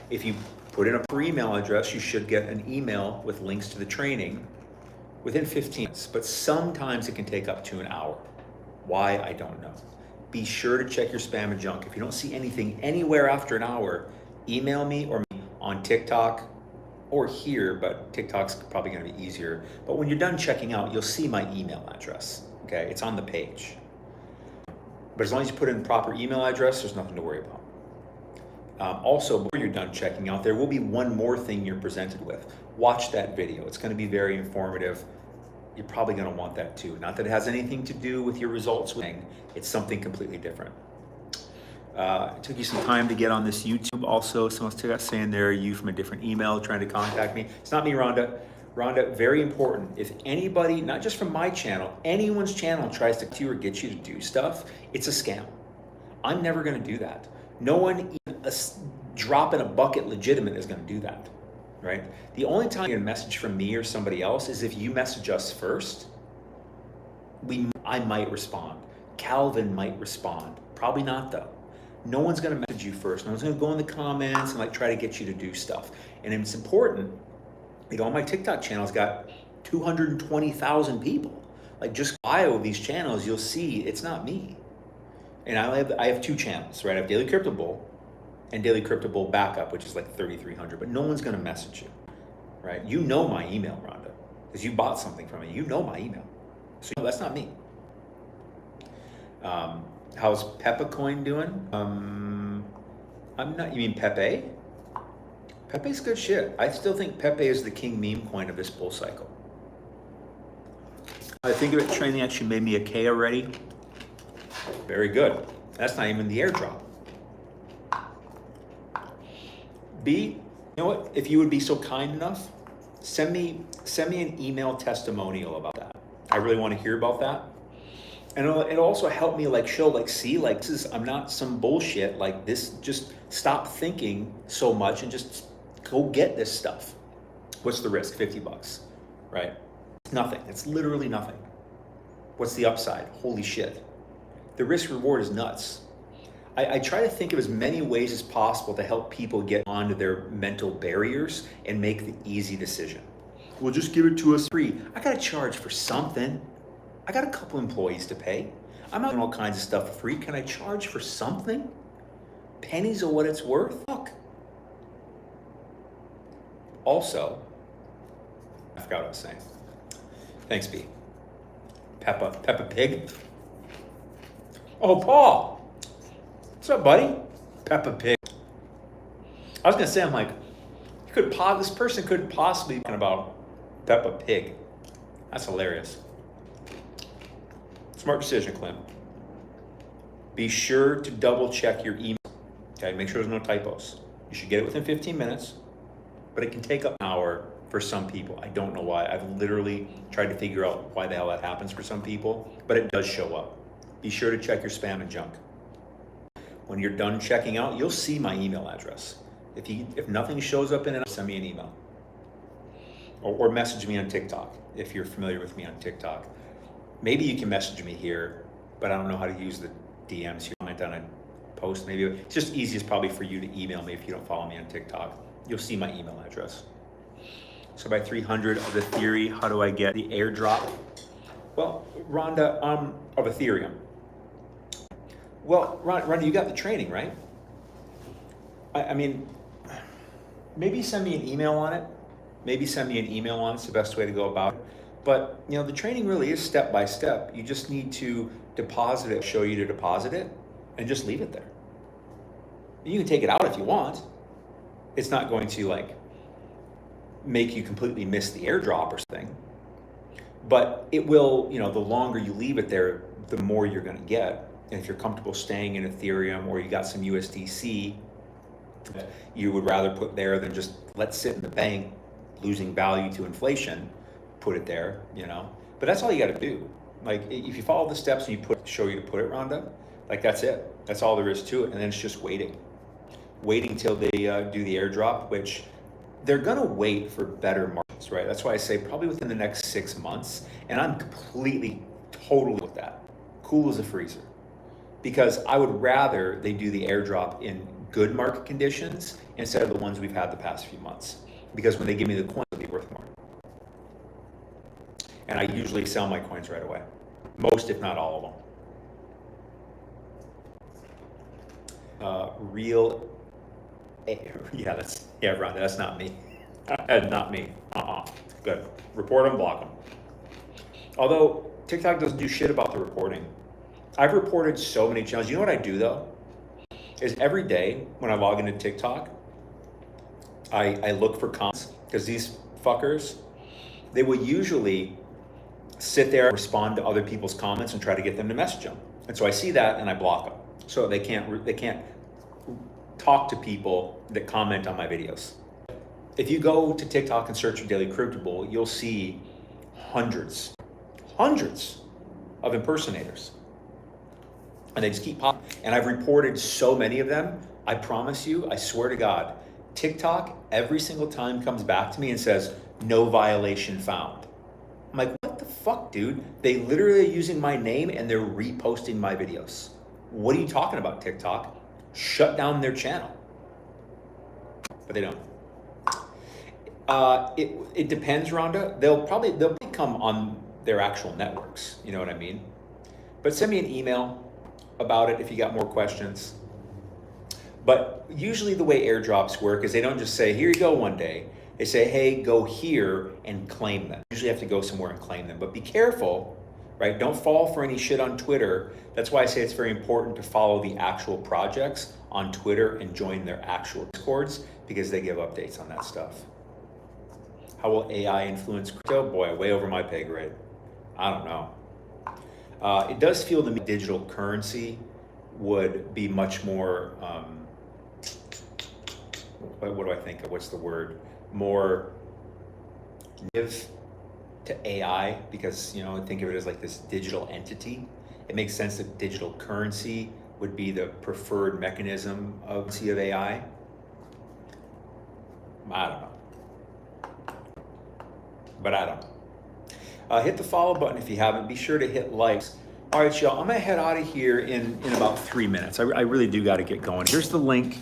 If you put in a per email address, you should get an email with links to the training within 15 minutes, but sometimes it can take up to an hour. Why, I don't know. Be sure to check your spam and junk. If you don't see anything anywhere after an hour, email me or me on TikTok or here, but TikTok's probably gonna be easier. But when you're done checking out, you'll see my email address, okay? It's on the page. But as long as you put in the proper email address, there's nothing to worry about. Also, before you're done checking out, there will be one more thing you're presented with. Watch that video. It's gonna be very informative. You're probably gonna want that too. Not that it has anything to do with your results, it's something completely different. It took you some time to get on this YouTube also. Someone's saying there, you from a different email trying to contact me. It's not me, Rhonda. Rhonda, very important. If anybody, not just from my channel, anyone's channel tries to you or get you to do stuff, it's a scam. I'm never gonna do that. No one, even a drop in a bucket legitimate, is gonna do that, right? The only time you get a message from me or somebody else is if you message us first. I might respond. Calvin might respond. Probably not though. No one's gonna message you first. No one's gonna go in the comments and like try to get you to do stuff. And it's important. Like on my TikTok channel's got 220,000 people. Like just bio of these channels, you'll see it's not me. And I have 2 channels, right? I have Daily Crypto Bull and Daily Crypto Bull Backup, which is like 3,300, but no one's gonna message you, right? You know my email, Rhonda, because you bought something from me. You know my email. So that's not me. How's Peppa-Coin doing? You mean Pepe? Pepe's good shit. I still think Pepe is the king meme coin of this bull cycle. I think of it, training actually made me a K already. Very good. That's not even the airdrop. B, you know what? If you would be so kind enough, send me an email testimonial about that. I really want to hear about that. And it'll also help me see, this is, I'm not some bullshit like this. Just stop thinking so much and just go get this stuff. What's the risk? 50 bucks, right? It's nothing. It's literally nothing. What's the upside? Holy shit. The risk reward is nuts. I try to think of as many ways as possible to help people get onto their mental barriers and make the easy decision. Well, just give it to us free. I gotta charge for something. I got a couple employees to pay. I'm not doing all kinds of stuff for free. Can I charge for something? Pennies of what it's worth? Look. Also, I forgot what I was saying. Thanks, B. Peppa Pig. Oh, Paul. What's up, buddy? Peppa Pig. I was gonna say, I'm like, this person couldn't possibly be talking about Peppa Pig. That's hilarious. Smart decision, Clem. Be sure to double check your email. Okay, make sure there's no typos. You should get it within 15 minutes, but it can take up an hour for some people. I don't know why. I've literally tried to figure out why the hell that happens for some people, but it does show up. Be sure to check your spam and junk. When you're done checking out, you'll see my email address. If nothing shows up in it, send me an email. Or message me on TikTok, if you're familiar with me on TikTok. Maybe you can message me here, but I don't know how to use the DMs. You comment on a post, maybe. It's just easiest probably for you to email me if you don't follow me on TikTok. You'll see my email address. So by 300 of the theory, how do I get the airdrop? Well, Rhonda, of Ethereum. Well, Rhonda, you got the training, right? I mean, maybe send me an email on it. It's the best way to go about it. But, you know, the training really is step by step. You just need to deposit it, show you to deposit it, and just leave it there. You can take it out if you want. It's not going to, like, make you completely miss the airdrop or something. But it will, you know, the longer you leave it there, the more you're going to get. And if you're comfortable staying in Ethereum, or you got some USDC that you would rather put there than just let sit in the bank, losing value to inflation, put it there, you know. But that's all you got to do. Like, if you follow the steps and show you to put it, Rhonda, like, that's it. That's all there is to it. And then it's just waiting till they do the airdrop, which they're going to wait for better markets, right? That's why I say probably within the next 6 months. And I'm totally with that. Cool as a freezer. Because I would rather they do the airdrop in good market conditions instead of the ones we've had the past few months. Because when they give me the coins, it'll be worth more. And I usually sell my coins right away. Most, if not all of them. Rhonda, that's not me. Not me. Good. Report them, block them. Although TikTok doesn't do shit about the reporting. I've reported so many channels. You know what I do though? Is every day when I log into TikTok, I look for comments, because these fuckers, they will usually sit there and respond to other people's comments and try to get them to message them. And so I see that and I block them. So they can't talk to people that comment on my videos. If you go to TikTok and search for Daily Cryptable, you'll see hundreds of impersonators. And they just keep popping. And I've reported so many of them. I promise you, I swear to God, TikTok every single time comes back to me and says, no violation found. I'm like, what the fuck, dude? They literally are using my name and they're reposting my videos. What are you talking about, TikTok? Shut down their channel. But they don't. It depends, Rhonda. They'll probably come on their actual networks. You know what I mean? But send me an email about it if you got more questions. But usually the way airdrops work is they don't just say, here you go one day. They say, hey, go here and claim them. You usually have to go somewhere and claim them. But be careful, right? Don't fall for any shit on Twitter. That's why I say it's very important to follow the actual projects on Twitter and join their actual Discords, because they give updates on that stuff. How will AI influence crypto? Boy, way over my pay grade. I don't know. It does feel to me digital currency would be much more, what do I think of? What's the word? More native to AI, because, you know, think of it as like this digital entity. It makes sense that digital currency would be the preferred mechanism of AI. I don't know. But I don't know. Hit the follow button if you haven't. Be sure to hit likes. All right, y'all, I'm gonna head out of here in about 3 minutes. I really do gotta get going. Here's the link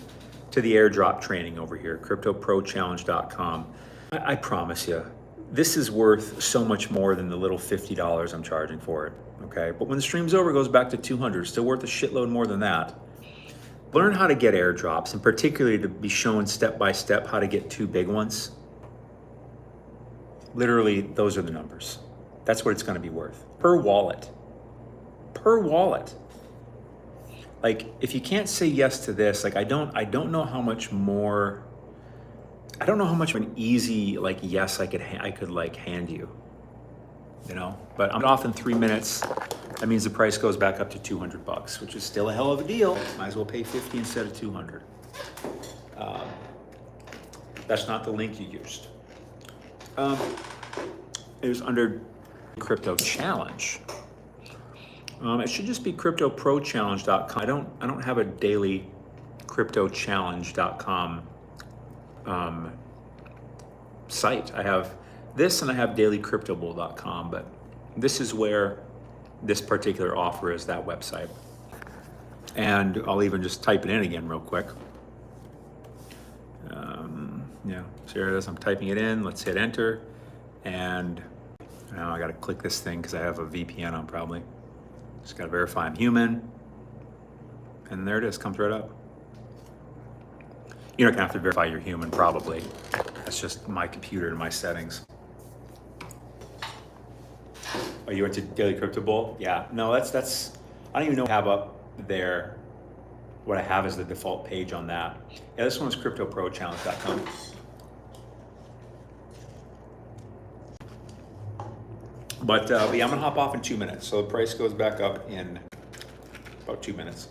to the airdrop training over here, cryptoprochallenge.com. I promise you, this is worth so much more than the little $50 I'm charging for it, okay? But when the stream's over, it goes back to 200, still worth a shitload more than that. Learn how to get airdrops, and particularly to be shown step-by-step how to get 2 big ones. Literally, those are the numbers. That's what it's gonna be worth, per wallet. Like, if you can't say yes to this, like, I don't know how much more, I don't know how much of an easy, like, yes I could like hand you, you know? But I'm off in 3 minutes. that means the price goes back up to 200 bucks, which is still a hell of a deal. Might as well pay 50 instead of 200. That's not the link you used. It was under Crypto Challenge. It should just be cryptoprochallenge.com. I don't have a daily cryptochallenge.com site. I have this and I have dailycryptobull.com, but this is where this particular offer is, that website. And I'll even just type it in again real quick. Yeah, so here it is. I'm typing it in. Let's hit enter. And now I got to click this thing because I have a VPN on probably. Just got to verify I'm human. And there it is, comes right up. You're not gonna have to verify you're human probably. That's just my computer and my settings. Oh, you went to Daily Crypto Bull? Yeah, no, that's, I don't even know what I have up there. What I have is the default page on that. Yeah, this one's cryptoprochallenge.com. But yeah, I'm gonna hop off in 2 minutes. So the price goes back up in about 2 minutes.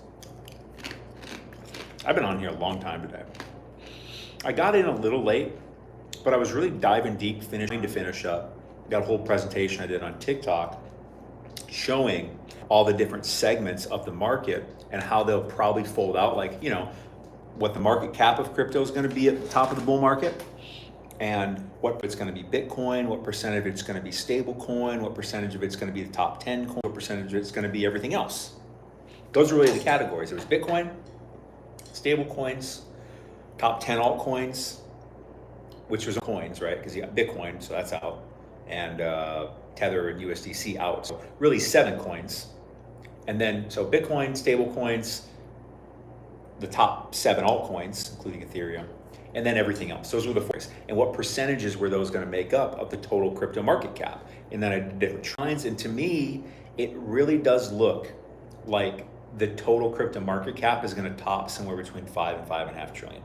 I've been on here a long time today. I got in a little late, but I was really diving deep, finishing to finish up. Got a whole presentation I did on TikTok showing all the different segments of the market and how they'll probably fold out, like, you know, what the market cap of crypto is going to be at the top of the bull market, and what it's going to be Bitcoin, what percentage of it's going to be stable coin, what percentage of it's going to be the top 10 coin, what percentage of it's going to be everything else. Those are really the categories. It was Bitcoin, stable coins, top 10 altcoins, which was coins, right? Because you got Bitcoin, so that's out, and Tether and USDC out. So really 7 coins. And then, so Bitcoin, stable coins, the top 7 altcoins, including Ethereum, and then everything else. Those were the 4. And what percentages were those going to make up of the total crypto market cap? And then I did different trends. And to me, it really does look like the total crypto market cap is going to top somewhere between 5 and 5.5 trillion.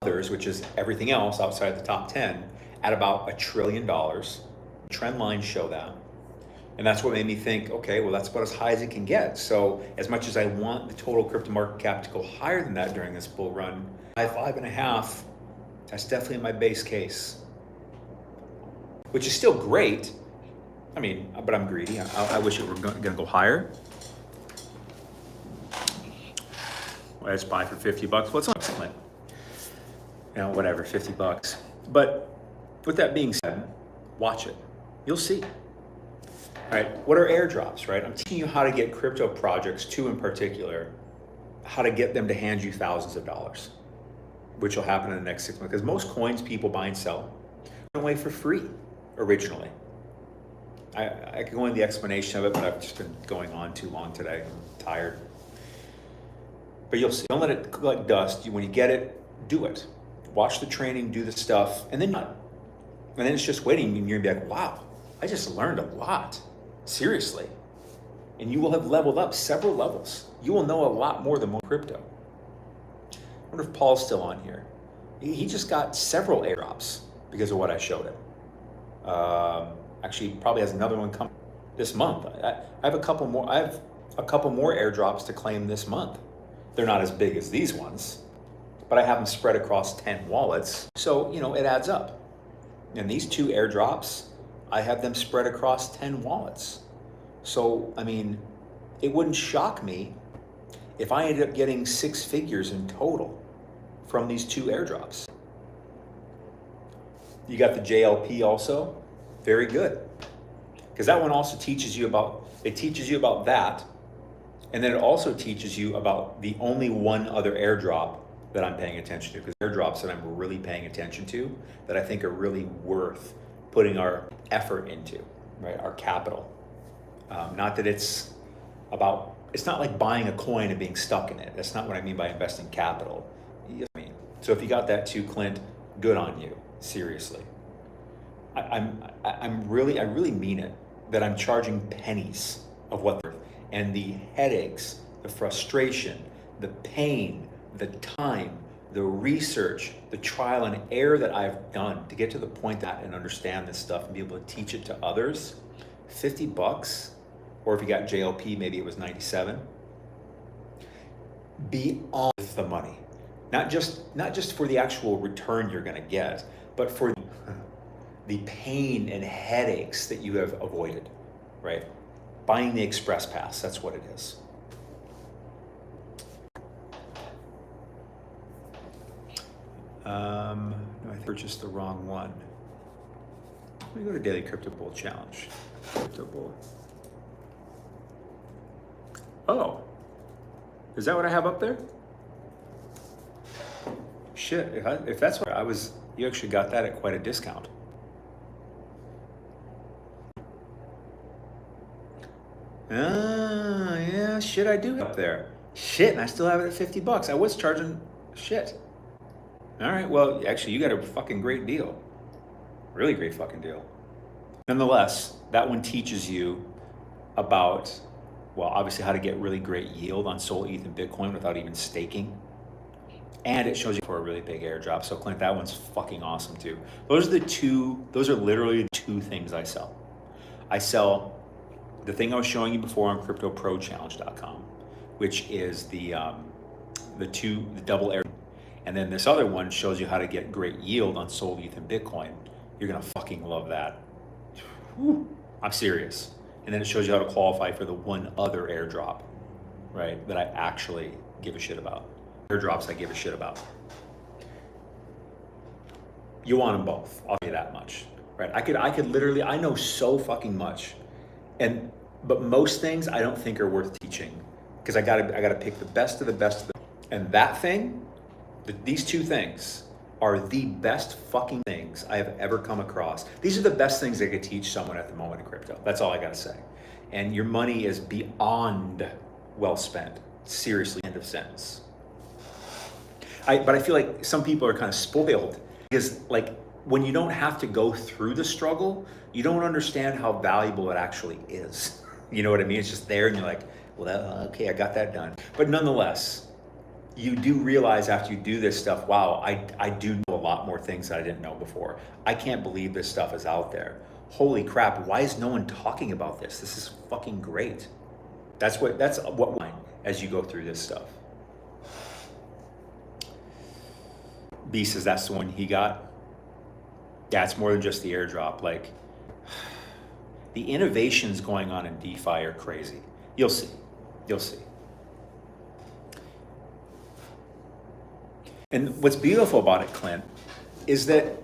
Others, which is everything else outside the top 10, at about $1 trillion. Trend lines show that. And that's what made me think, okay, well, that's about as high as it can get. So as much as I want the total crypto market cap to go higher than that during this bull run, 5.5, that's definitely my base case. Which is still great. I mean, but I'm greedy. I wish it were gonna go higher. Well, let's buy for 50 bucks. What's on Clint? You know, whatever, 50 bucks. But with that being said, watch it. You'll see. All right, what are airdrops, right? I'm teaching you how to get crypto projects, 2 in particular, how to get them to hand you thousands of dollars, which will happen in the next 6 months. Because most coins people buy and sell away for free originally. I could go into the explanation of it, but I've just been going on too long today. I'm tired. But you'll see. Don't let it collect dust. When you get it, do it. Watch the training, do the stuff, and then it's just waiting, and you're gonna be like, wow, I just learned a lot. Seriously. And you will have leveled up several levels. You will know a lot more than crypto. I wonder if Paul's still on here. He just got several airdrops because of what I showed him. Actually, he probably has another one coming this month. I have a couple more. I have a couple more airdrops to claim this month. They're not as big as these ones, but I have them spread across 10 wallets. So, you know, it adds up. And these 2 airdrops, I have them spread across 10 wallets. So, I mean, it wouldn't shock me if I ended up getting 6 figures in total from these 2 airdrops. You got the JLP also, very good. Because that one also teaches you about, that. And then it also teaches you about the only one other airdrop that I'm paying attention to. Because airdrops that I'm really paying attention to that I think are really worth putting our effort into, right? Our capital. Not that it's not like buying a coin and being stuck in it. That's not what I mean by investing capital. You know what I mean? So if you got that too, Clint, good on you. Seriously. I really mean it, that I'm charging pennies of what they're, and the headaches, the frustration, the pain, the time, the research, the trial and error that I've done to get to the point that and understand this stuff and be able to teach it to others. 50 bucks or if you got JLP, maybe it was 97. Be on with the money. Not just for the actual return you're gonna get, but for the pain and headaches that you have avoided, right? Buying the express pass, that's what it is. No, I purchased the wrong one. Let me go to Daily Crypto Bull Challenge. Crypto Bull. Oh, is that what I have up there? Shit, if that's what I was, you actually got that at quite a discount. Ah, yeah, shit, I do up there. Shit, and I still have it at 50 bucks. I was charging shit. All right, well, actually, you got a fucking great deal. Really great fucking deal. Nonetheless, that one teaches you about, well, obviously how to get really great yield on Sol, ETH, and Bitcoin without even staking. And it shows you for a really big airdrop. So Clint, that one's fucking awesome too. Those are literally the two things I sell. I sell the thing I was showing you before on CryptoProChallenge.com, which is the double air. And then this other one shows you how to get great yield on Sol, ETH, and Bitcoin. You're gonna fucking love that. Whew, I'm serious. And then it shows you how to qualify for the one other airdrop, right? That I actually give a shit about. Airdrops I give a shit about. You want them both, I'll tell you that much, right? I could literally, I know so fucking much. But most things I don't think are worth teaching because I gotta pick the best of the best of the, and that thing, these two things are the best fucking things I have ever come across. These are the best things I could teach someone at the moment in crypto. That's all I gotta say. And your money is beyond well spent. Seriously, end of sentence. But I feel like some people are kind of spoiled because like when you don't have to go through the struggle, you don't understand how valuable it actually is. You know what I mean? It's just there and you're like, well, okay, I got that done. But nonetheless, you do realize after you do this stuff, wow, I do know a lot more things that I didn't know before. I can't believe this stuff is out there. Holy crap, why is no one talking about this? This is fucking great. That's what as you go through this stuff. B says that's the one he got. Yeah, it's more than just the airdrop. Like, the innovations going on in DeFi are crazy. You'll see. You'll see. And what's beautiful about it, Clint, is that,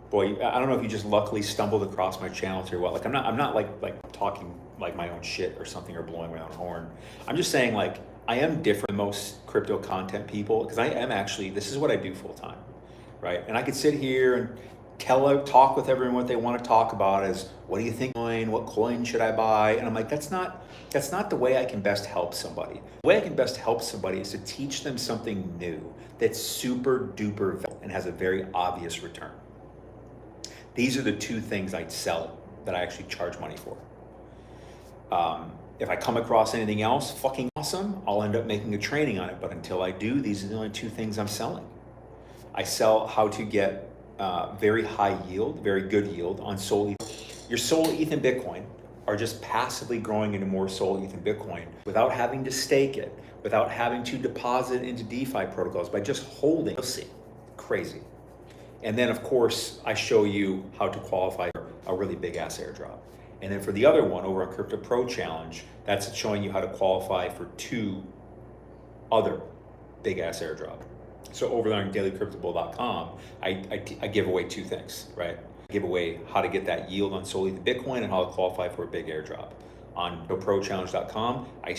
boy, I don't know if you just luckily stumbled across my channel or what. Like, I'm not like talking like my own shit or something or blowing my own horn. I'm just saying, like, I am different than most crypto content people because I am actually, this is what I do full time, right? And I could sit here and talk with everyone what they want to talk about is, what do you think coin? What coin should I buy? And I'm like, that's not the way I can best help somebody. The way I can best help somebody is to teach them something new that's super duper valuable and has a very obvious return. These are the two things I sell that I actually charge money for. If I come across anything else fucking awesome, I'll end up making a training on it. But until I do, these are the only two things I'm selling. I sell how to get very high yield, very good yield on Sol ETH. Your Sol ETH and Bitcoin are just passively growing into more Sol ETH and Bitcoin without having to stake it, without having to deposit into DeFi protocols, by just holding. You'll see, crazy. And then of course, I show you how to qualify for a really big ass airdrop. And then for the other one over on Crypto Pro Challenge, that's showing you how to qualify for two other big ass airdrop. So over there on dailycryptobull.com, I give away two things, right? I give away how to get that yield on Sol ETH Bitcoin and how to qualify for a big airdrop. On CryptoProChallenge.com, I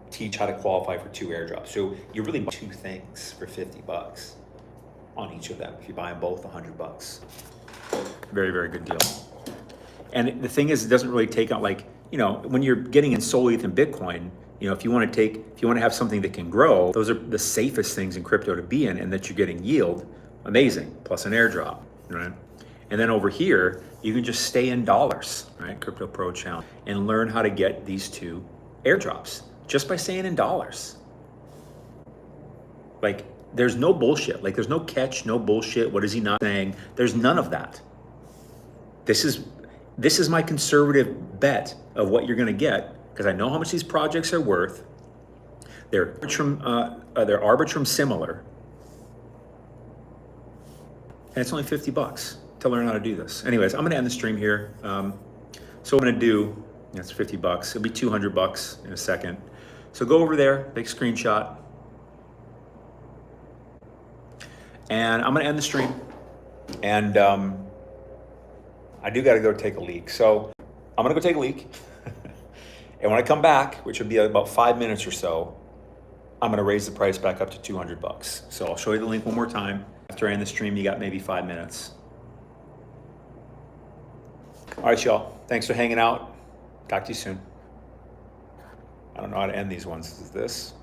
teach how to qualify for two airdrops. So you really buy two things for 50 bucks on each of them. If you buy them both, 100 bucks. Very, very good deal. And the thing is, it doesn't really take out, like, you know, when you're getting in Sol ETH and Bitcoin, you know, if you want to have something that can grow, those are the safest things in crypto to be in, and that you're getting yield, amazing, plus an airdrop, right? And then over here, you can just stay in dollars, right? Crypto Pro Challenge, and learn how to get these two airdrops just by staying in dollars. Like, there's no bullshit. Like, there's no catch, no bullshit. What is he not saying? There's none of that. This is my conservative bet of what you're gonna get, because I know how much these projects are worth. They're Arbitrum similar. And it's only 50 bucks to learn how to do this. Anyways, I'm gonna end the stream here. So what I'm gonna do, that's 50 bucks. It'll be 200 bucks in a second. So go over there, take a screenshot. And I'm gonna end the stream. And I do gotta go take a leak. So I'm gonna go take a leak. And when I come back, which will be about 5 minutes or so, I'm gonna raise the price back up to 200 bucks. So I'll show you the link one more time. After I end the stream, you got maybe 5 minutes. All right, y'all. Thanks for hanging out. Talk to you soon. I don't know how to end these ones. Is this?